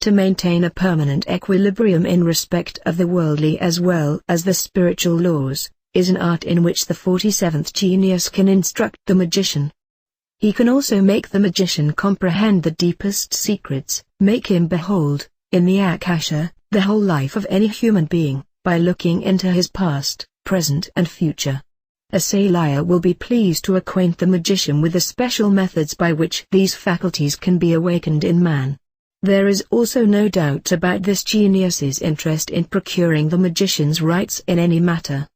to maintain a permanent equilibrium in respect of the worldly as well as the spiritual laws, is an art in which the 47th genius can instruct the magician. He can also make the magician comprehend the deepest secrets, make him behold, in the Akasha, the whole life of any human being, by looking into his past, present and future. Liar will be pleased to acquaint the magician with the special methods by which these faculties can be awakened in man. There is also no doubt about this genius's interest in procuring the magician's rights in any matter.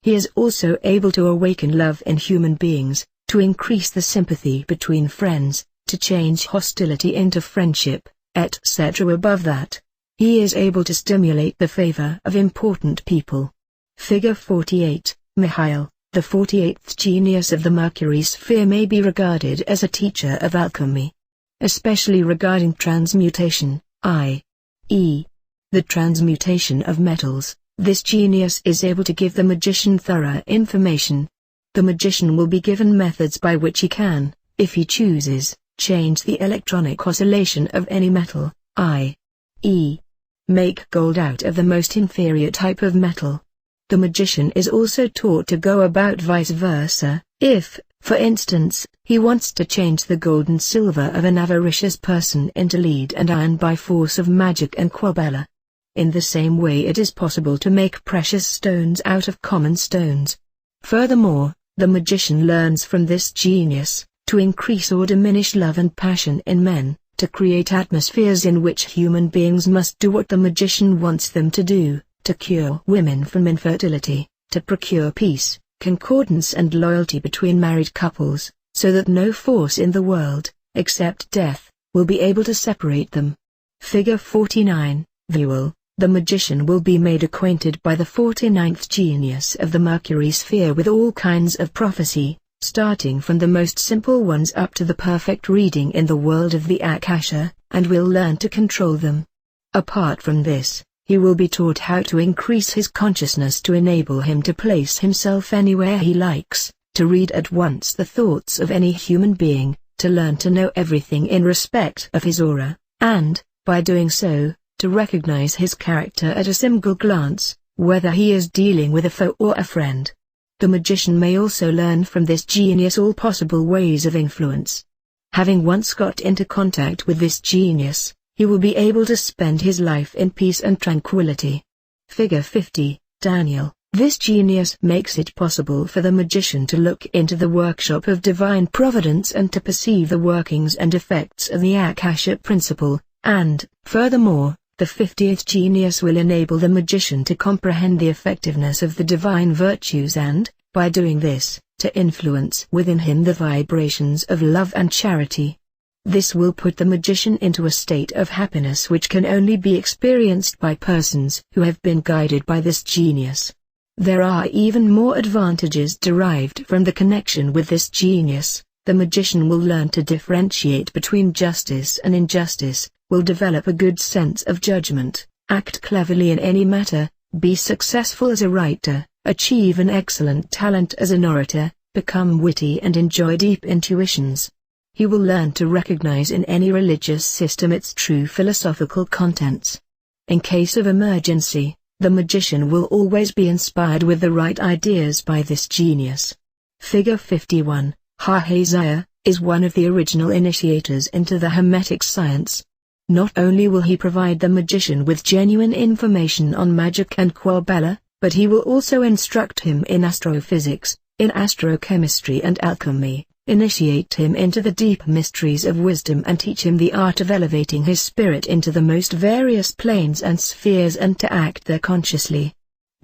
He is also able to awaken love in human beings, to increase the sympathy between friends, to change hostility into friendship, etc. Above that, he is able to stimulate the favor of important people. Figure 48, Mihail, the 48th genius of the Mercury sphere may be regarded as a teacher of alchemy. Especially regarding transmutation, i.e. the transmutation of metals, this genius is able to give the magician thorough information. The magician will be given methods by which he can, if he chooses, change the electronic oscillation of any metal, i.e. make gold out of the most inferior type of metal. The magician is also taught to go about vice versa, if, for instance, he wants to change the gold and silver of an avaricious person into lead and iron by force of magic and quabella. In the same way it is possible to make precious stones out of common stones. Furthermore, the magician learns from this genius, to increase or diminish love and passion in men, to create atmospheres in which human beings must do what the magician wants them to do, to cure women from infertility, to procure peace, concordance and loyalty between married couples, so that no force in the world, except death, will be able to separate them. Figure 49, Visual. The magician will be made acquainted by the 49th genius of the Mercury sphere with all kinds of prophecy, starting from the most simple ones up to the perfect reading in the world of the Akasha, and will learn to control them. Apart from this, he will be taught how to increase his consciousness to enable him to place himself anywhere he likes, to read at once the thoughts of any human being, to learn to know everything in respect of his aura, and, by doing so, to recognize his character at a single glance, whether he is dealing with a foe or a friend. The magician may also learn from this genius all possible ways of influence. Having once got into contact with this genius, He will be able to spend his life in peace and tranquility. Figure 50, Daniel. This genius makes it possible for the magician to look into the workshop of divine providence and to perceive the workings and effects of the Akasha principle, and, furthermore, the 50th genius will enable the magician to comprehend the effectiveness of the divine virtues and, by doing this, to influence within him the vibrations of love and charity. This will put the magician into a state of happiness which can only be experienced by persons who have been guided by this genius. There are even more advantages derived from the connection with this genius. The magician will learn to differentiate between justice and injustice, will develop a good sense of judgment, act cleverly in any matter, be successful as a writer, achieve an excellent talent as an orator, become witty and enjoy deep intuitions. He will learn to recognize in any religious system its true philosophical contents. In case of emergency, the magician will always be inspired with the right ideas by this genius. Figure 51, Hahaziah, is one of the original initiators into the Hermetic science. Not only will he provide the magician with genuine information on magic and Quabella, but he will also instruct him in astrophysics, in astrochemistry and alchemy, initiate him into the deep mysteries of wisdom and teach him the art of elevating his spirit into the most various planes and spheres and to act there consciously.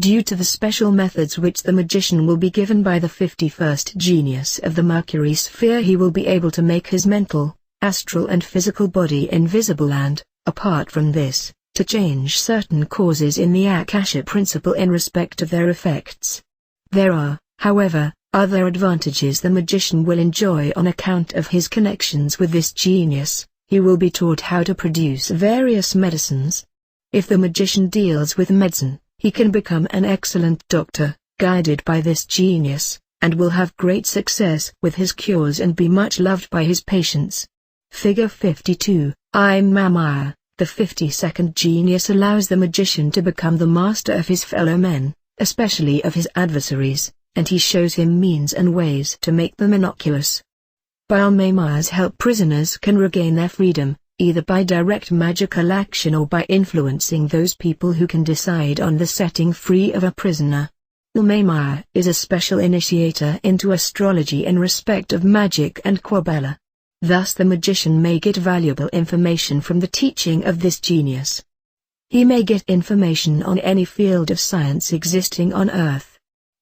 Due to the special methods which the magician will be given by the 51st genius of the Mercury sphere, he will be able to make his mental, astral and physical body invisible and, apart from this, to change certain causes in the Akasha principle in respect of their effects. There are, however, other advantages the magician will enjoy on account of his connections with this genius. He will be taught how to produce various medicines. If the magician deals with medicine, he can become an excellent doctor, guided by this genius, and will have great success with his cures and be much loved by his patients. Figure 52, Imamaya, the 52nd genius allows the magician to become the master of his fellow men, especially of his adversaries, and he shows him means and ways to make them innocuous. By Imamaya's help, prisoners can regain their freedom, either by direct magical action or by influencing those people who can decide on the setting free of a prisoner. Imamaya is a special initiator into astrology in respect of magic and Quabella. Thus the magician may get valuable information from the teaching of this genius. He may get information on any field of science existing on Earth.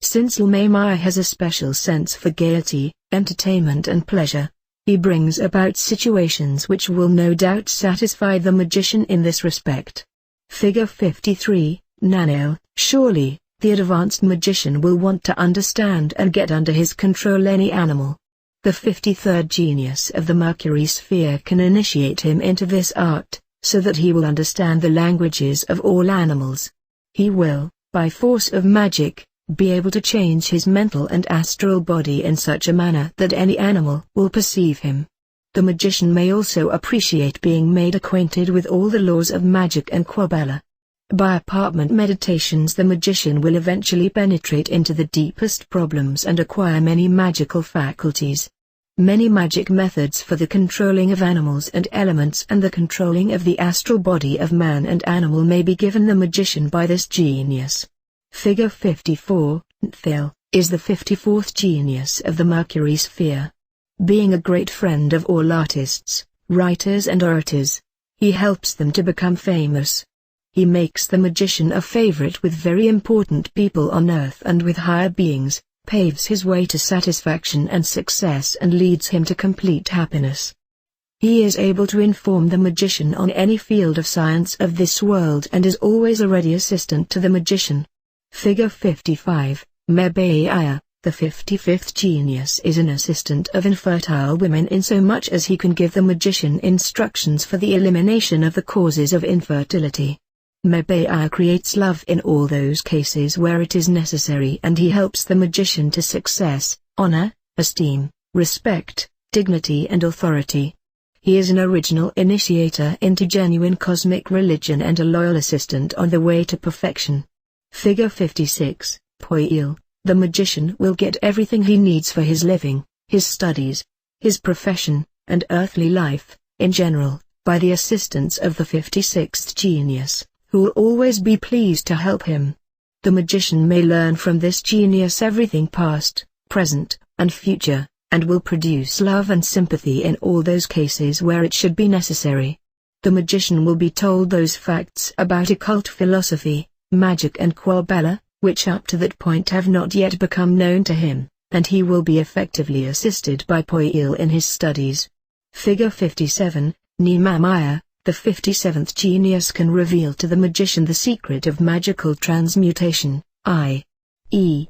Since Imamaya has a special sense for gaiety, entertainment and pleasure, he brings about situations which will no doubt satisfy the magician in this respect. Figure 53, Nanil. Surely, the advanced magician will want to understand and get under his control any animal. The 53rd genius of the Mercury sphere can initiate him into this art, so that he will understand the languages of all animals. He will, by force of magic, be able to change his mental and astral body in such a manner that any animal will perceive him. The magician may also appreciate being made acquainted with all the laws of magic and Quabella. By apartment meditations the magician will eventually penetrate into the deepest problems and acquire many magical faculties. Many magic methods for the controlling of animals and elements and the controlling of the astral body of man and animal may be given the magician by this genius. Figure 54, Nthil, is the 54th genius of the Mercury sphere. Being a great friend of all artists, writers and orators, he helps them to become famous. He makes the magician a favorite with very important people on earth and with higher beings, paves his way to satisfaction and success and leads him to complete happiness. He is able to inform the magician on any field of science of this world and is always a ready assistant to the magician. Figure 55, Mebaiah, the 55th genius is an assistant of infertile women insomuch as he can give the magician instructions for the elimination of the causes of infertility. Mebaiah creates love in all those cases where it is necessary, and he helps the magician to success, honor, esteem, respect, dignity and authority. He is an original initiator into genuine cosmic religion and a loyal assistant on the way to perfection. Figure 56, Poil, the magician will get everything he needs for his living, his studies, his profession, and earthly life, in general, by the assistance of the 56th genius, who will always be pleased to help him. The magician may learn from this genius everything past, present, and future, and will produce love and sympathy in all those cases where it should be necessary. The magician will be told those facts about occult philosophy, magic and Quabella, which up to that point have not yet become known to him, and he will be effectively assisted by Poil in his studies. Figure 57, Nemamaya, the 57th genius can reveal to the magician the secret of magical transmutation, i.e.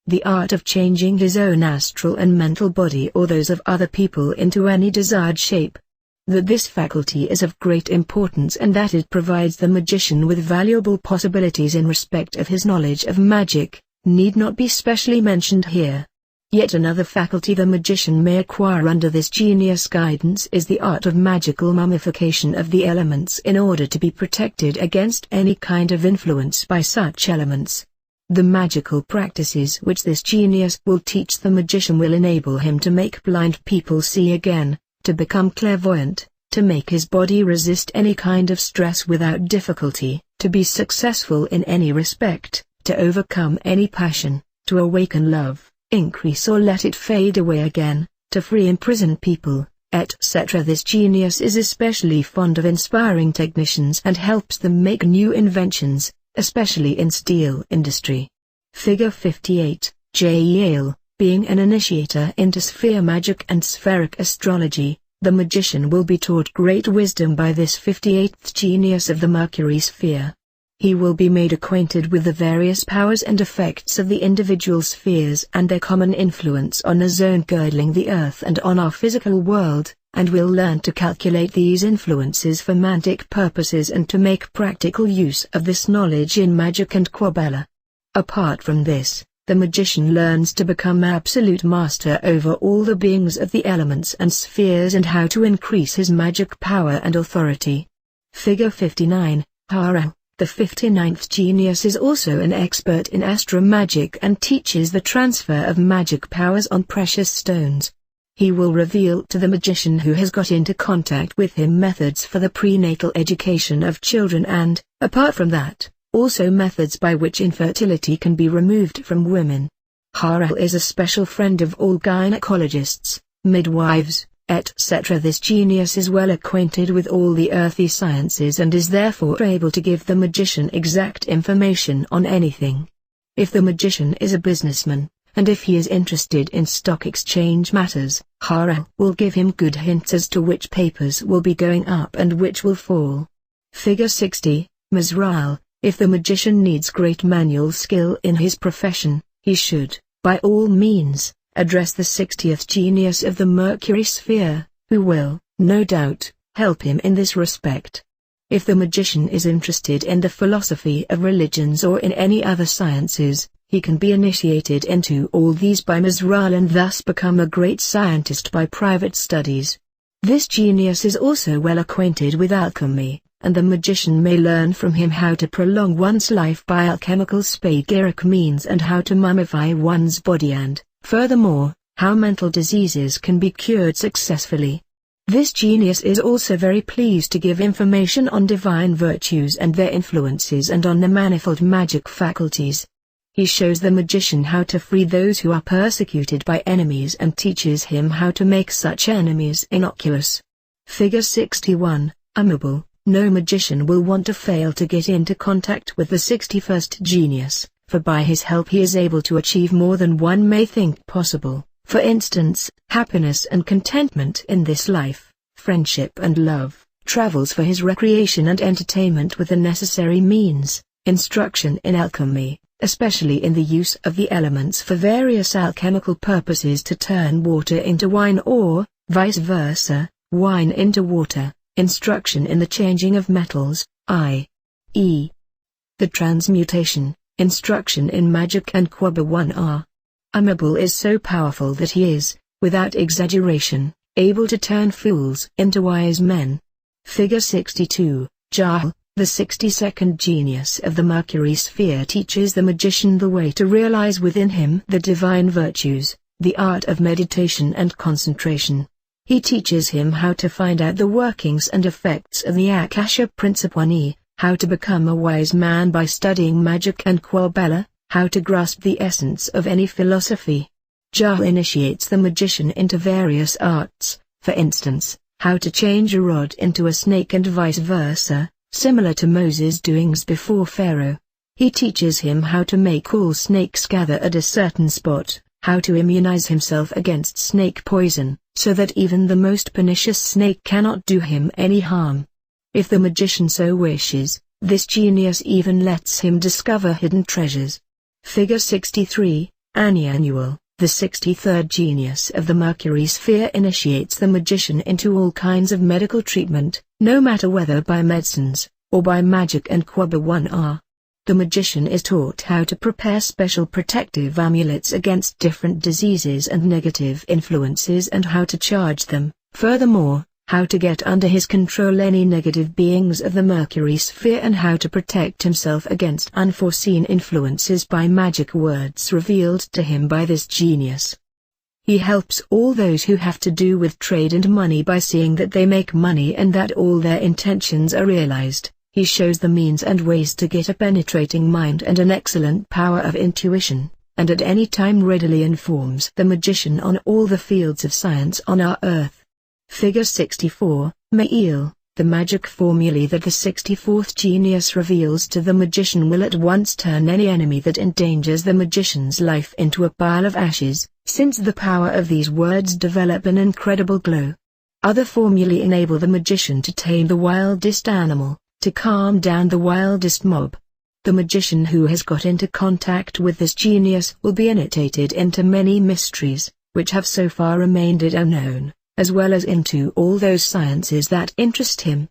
the art of changing his own astral and mental body or those of other people into any desired shape. That this faculty is of great importance and that it provides the magician with valuable possibilities in respect of his knowledge of magic, need not be specially mentioned here. Yet another faculty the magician may acquire under this genius guidance is the art of magical mummification of the elements in order to be protected against any kind of influence by such elements. The magical practices which this genius will teach the magician will enable him to make blind people see again, to become clairvoyant, to make his body resist any kind of stress without difficulty, to be successful in any respect, to overcome any passion, to awaken love, increase or let it fade away again, to free imprisoned people, etc. This genius is especially fond of inspiring technicians and helps them make new inventions, especially in steel industry. Figure 58, J. Yale. Being an initiator into sphere magic and spheric astrology, the magician will be taught great wisdom by this 58th genius of the Mercury sphere. He will be made acquainted with the various powers and effects of the individual spheres and their common influence on a zone girdling the Earth and on our physical world, and will learn to calculate these influences for magic purposes and to make practical use of this knowledge in magic and Quabella. Apart from this, the magician learns to become absolute master over all the beings of the elements and spheres and how to increase his magic power and authority. Figure 59, Hara, the 59th genius is also an expert in astro-magic and teaches the transfer of magic powers on precious stones. He will reveal to the magician who has got into contact with him methods for the prenatal education of children and, apart from that, also methods by which infertility can be removed from women. Harel is a special friend of all gynecologists, midwives, etc. This genius is well acquainted with all the earthy sciences and is therefore able to give the magician exact information on anything. If the magician is a businessman, and if he is interested in stock exchange matters, Harel will give him good hints as to which papers will be going up and which will fall. Figure 60, Mizrael. If the magician needs great manual skill in his profession, he should, by all means, address the 60th genius of the Mercury sphere, who will, no doubt, help him in this respect. If the magician is interested in the philosophy of religions or in any other sciences, he can be initiated into all these by Mizrael and thus become a great scientist by private studies. This genius is also well acquainted with alchemy, and the magician may learn from him how to prolong one's life by alchemical spagyric means and how to mummify one's body and, furthermore, how mental diseases can be cured successfully. This genius is also very pleased to give information on divine virtues and their influences and on the manifold magic faculties. He shows the magician how to free those who are persecuted by enemies and teaches him how to make such enemies innocuous. Figure 61, Amiable. No magician will want to fail to get into contact with the 61st genius, for by his help he is able to achieve more than one may think possible, for instance, happiness and contentment in this life, friendship and love, travels for his recreation and entertainment with the necessary means, instruction in alchemy, especially in the use of the elements for various alchemical purposes to turn water into wine or, vice versa, wine into water. Instruction in the changing of metals, i.e. the transmutation, instruction in magic and Quabba 1R. Amiable is so powerful that he is, without exaggeration, able to turn fools into wise men. Figure 62, Jahal, the 62nd genius of the Mercury sphere teaches the magician the way to realize within him the divine virtues, the art of meditation and concentration. He teaches him how to find out the workings and effects of the Akasha Principle, how to become a wise man by studying magic and Quabella, how to grasp the essence of any philosophy. Jah initiates the magician into various arts, for instance, how to change a rod into a snake and vice versa, similar to Moses' doings before Pharaoh. He teaches him how to make all snakes gather at a certain spot, how to immunize himself against snake poison, so that even the most pernicious snake cannot do him any harm. If the magician so wishes, this genius even lets him discover hidden treasures. Figure 63, Annual, the 63rd genius of the Mercury sphere, initiates the magician into all kinds of medical treatment, no matter whether by medicines, or by magic and Quabella. The magician is taught how to prepare special protective amulets against different diseases and negative influences and how to charge them, furthermore, how to get under his control any negative beings of the Mercury sphere and how to protect himself against unforeseen influences by magic words revealed to him by this genius. He helps all those who have to do with trade and money by seeing that they make money and that all their intentions are realized. He shows the means and ways to get a penetrating mind and an excellent power of intuition, and at any time readily informs the magician on all the fields of science on our earth. Figure 64, Mail, the magic formulae that the 64th genius reveals to the magician will at once turn any enemy that endangers the magician's life into a pile of ashes, since the power of these words develop an incredible glow. Other formulae enable the magician to tame the wildest animal, to calm down the wildest mob. The magician who has got into contact with this genius will be initiated into many mysteries, which have so far remained unknown, as well as into all those sciences that interest him.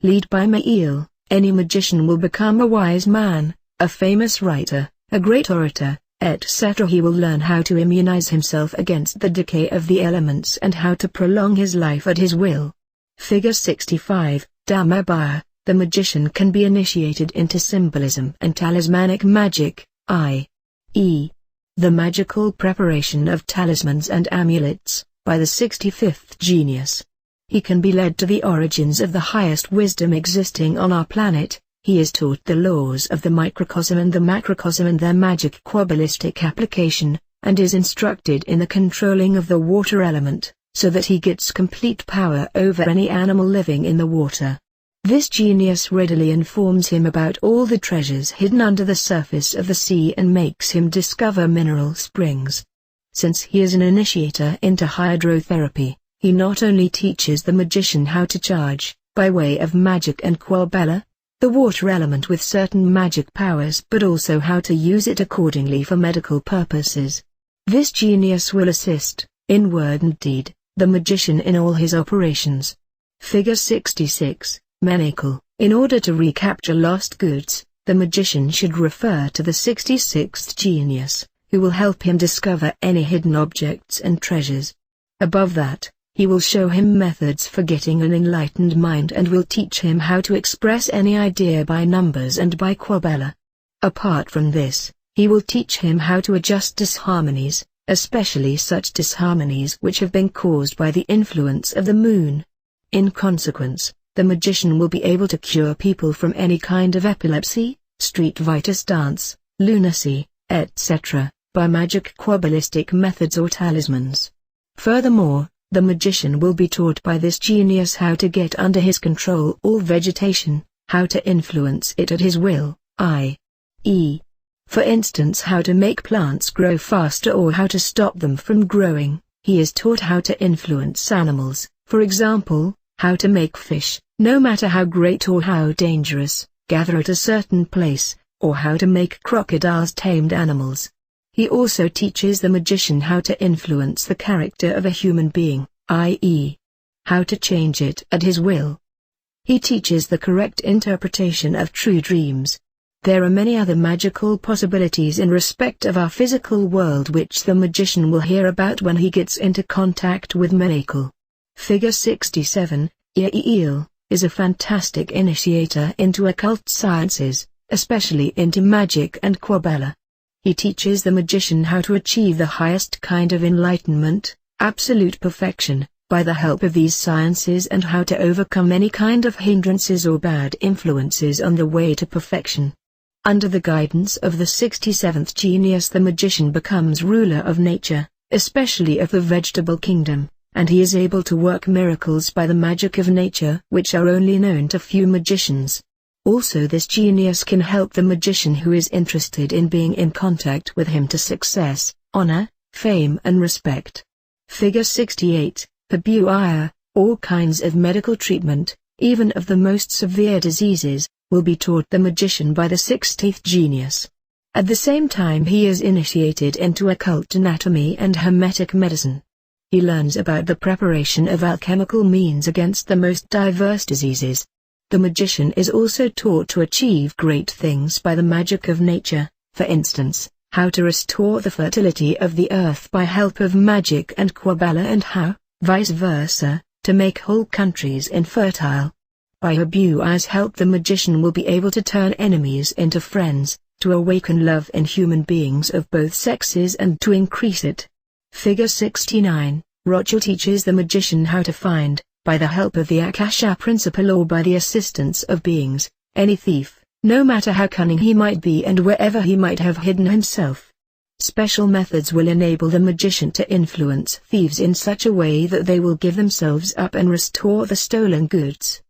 Led by Mail, any magician will become a wise man, a famous writer, a great orator, etc. He will learn how to immunize himself against the decay of the elements and how to prolong his life at his will. Figure 65, Dhammabaya. The magician can be initiated into symbolism and talismanic magic, i.e., the magical preparation of talismans and amulets, by the 65th genius. He can be led to the origins of the highest wisdom existing on our planet. He is taught the laws of the microcosm and the macrocosm and their magic quabalistic application, and is instructed in the controlling of the water element, so that he gets complete power over any animal living in the water. This genius readily informs him about all the treasures hidden under the surface of the sea and makes him discover mineral springs. Since he is an initiator into hydrotherapy, he not only teaches the magician how to charge, by way of magic and Quabella, the water element with certain magic powers but also how to use it accordingly for medical purposes. This genius will assist, in word and deed, the magician in all his operations. Figure 66. Manacle. In order to recapture lost goods, the magician should refer to the 66th genius, who will help him discover any hidden objects and treasures. Above that, he will show him methods for getting an enlightened mind and will teach him how to express any idea by numbers and by Quabella. Apart from this, he will teach him how to adjust disharmonies, especially such disharmonies which have been caused by the influence of the moon. In consequence, the magician will be able to cure people from any kind of epilepsy, street vitus dance, lunacy, etc., by magic quabalistic methods or talismans. Furthermore, the magician will be taught by this genius how to get under his control all vegetation, how to influence it at his will, i.e., for instance how to make plants grow faster or how to stop them from growing. He is taught how to influence animals, for example, how to make fish, no matter how great or how dangerous, gather at a certain place, or how to make crocodiles tamed animals. He also teaches the magician how to influence the character of a human being, i.e., how to change it at his will. He teaches the correct interpretation of true dreams. There are many other magical possibilities in respect of our physical world which the magician will hear about when he gets into contact with Manacle. Figure 67, Eel, is a fantastic initiator into occult sciences, especially into magic and Quabella. He teaches the magician how to achieve the highest kind of enlightenment, absolute perfection, by the help of these sciences and how to overcome any kind of hindrances or bad influences on the way to perfection. Under the guidance of the 67th genius, the magician becomes ruler of nature, especially of the vegetable kingdom, and he is able to work miracles by the magic of nature which are only known to few magicians. Also, this genius can help the magician who is interested in being in contact with him to success, honor, fame and respect. Figure 68, Pabuaya, all kinds of medical treatment, even of the most severe diseases, will be taught the magician by the 60th genius. At the same time he is initiated into occult anatomy and hermetic medicine. He learns about the preparation of alchemical means against the most diverse diseases. The magician is also taught to achieve great things by the magic of nature, for instance, how to restore the fertility of the earth by help of magic and Quabala, and how, vice versa, to make whole countries infertile. By Pabuaya's help the magician will be able to turn enemies into friends, to awaken love in human beings of both sexes and to increase it. Figure 69, Rochel teaches the magician how to find, by the help of the Akasha principle or by the assistance of beings, any thief, no matter how cunning he might be and wherever he might have hidden himself. Special methods will enable the magician to influence thieves in such a way that they will give themselves up and restore the stolen goods.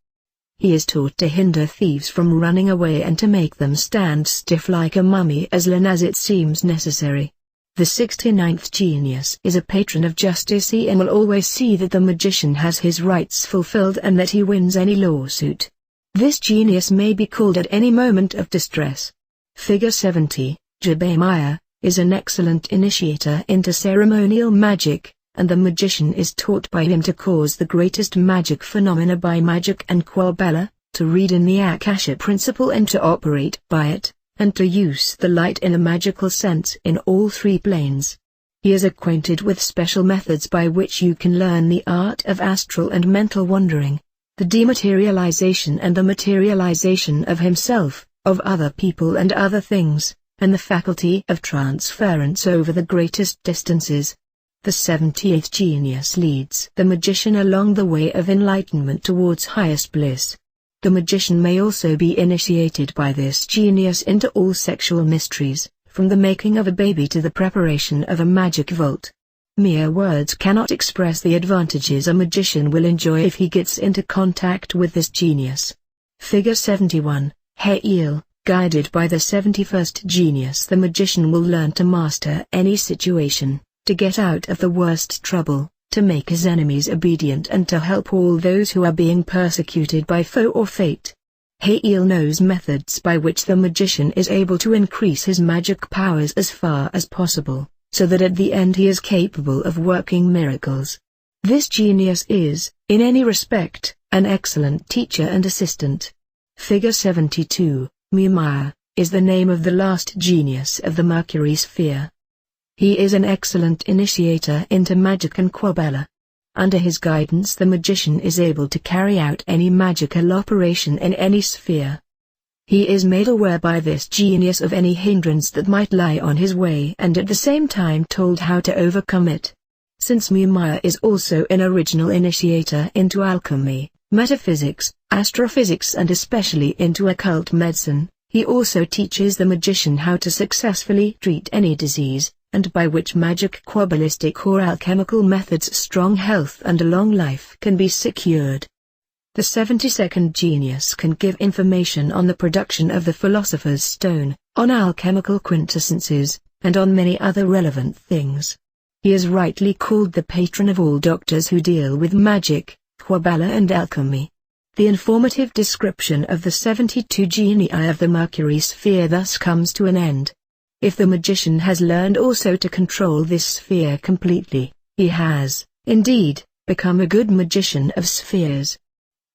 He is taught to hinder thieves from running away and to make them stand stiff like a mummy as long as it seems necessary. The 69th genius is a patron of justice and will always see that the magician has his rights fulfilled and that he wins any lawsuit. This genius may be called at any moment of distress. Figure 70, Jabamaya, is an excellent initiator into ceremonial magic, and the magician is taught by him to cause the greatest magic phenomena by magic and Quabala, to read in the Akasha principle and to operate by it, and to use the light in a magical sense in all three planes. He is acquainted with special methods by which you can learn the art of astral and mental wandering, the dematerialization and the materialization of himself, of other people and other things, and the faculty of transference over the greatest distances. The 70th genius leads the magician along the way of enlightenment towards highest bliss. The magician may also be initiated by this genius into all sexual mysteries, from the making of a baby to the preparation of a magic vault. Mere words cannot express the advantages a magician will enjoy if he gets into contact with this genius. Figure 71, Hail, guided by the 71st genius, the magician will learn to master any situation, to get out of the worst trouble, to make his enemies obedient and to help all those who are being persecuted by foe or fate. Hail knows methods by which the magician is able to increase his magic powers as far as possible, so that at the end he is capable of working miracles. This genius is, in any respect, an excellent teacher and assistant. Figure 72, Mumaya, is the name of the last genius of the Mercury sphere. He is an excellent initiator into magic and Quabala. Under his guidance the magician is able to carry out any magical operation in any sphere. He is made aware by this genius of any hindrance that might lie on his way and at the same time told how to overcome it. Since Mumaya is also an original initiator into alchemy, metaphysics, astrophysics and especially into occult medicine, he also teaches the magician how to successfully treat any disease, and by which magic, quabalistic or alchemical methods strong health and a long life can be secured. The 72nd genius can give information on the production of the philosopher's stone, on alchemical quintessences, and on many other relevant things. He is rightly called the patron of all doctors who deal with magic, Quabala and alchemy. The informative description of the 72 genii of the Mercury sphere thus comes to an end. If the magician has learned also to control this sphere completely, he has, indeed, become a good magician of spheres.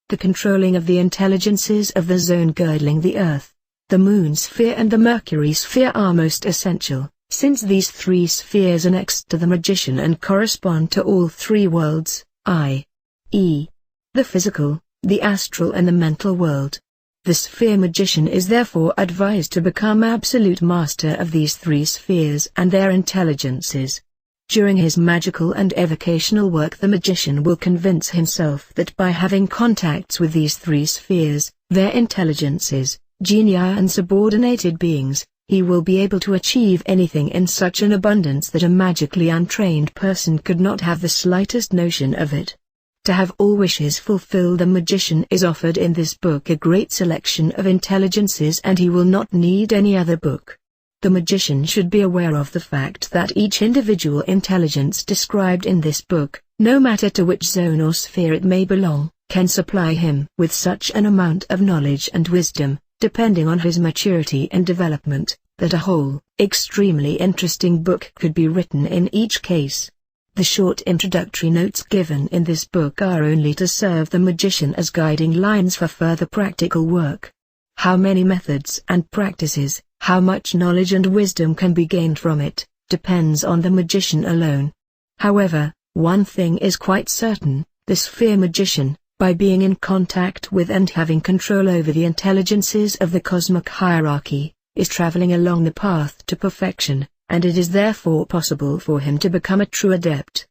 The controlling of the intelligences of the zone girdling the Earth, the Moon sphere and the Mercury sphere are most essential, since these three spheres are next to the magician and correspond to all three worlds, i.e., the physical, the astral and the mental world. The sphere magician is therefore advised to become absolute master of these three spheres and their intelligences. During his magical and evocational work, the magician will convince himself that by having contacts with these three spheres, their intelligences, genii and subordinated beings, he will be able to achieve anything in such an abundance that a magically untrained person could not have the slightest notion of it. To have all wishes fulfilled, the magician is offered in this book a great selection of intelligences, and he will not need any other book. The magician should be aware of the fact that each individual intelligence described in this book, no matter to which zone or sphere it may belong, can supply him with such an amount of knowledge and wisdom, depending on his maturity and development, that a whole, extremely interesting book could be written in each case. The short introductory notes given in this book are only to serve the magician as guiding lines for further practical work. How many methods and practices, how much knowledge and wisdom can be gained from it, depends on the magician alone. However, one thing is quite certain: the sphere magician, by being in contact with and having control over the intelligences of the cosmic hierarchy, is traveling along the path to perfection, and it is therefore possible for him to become a true adept.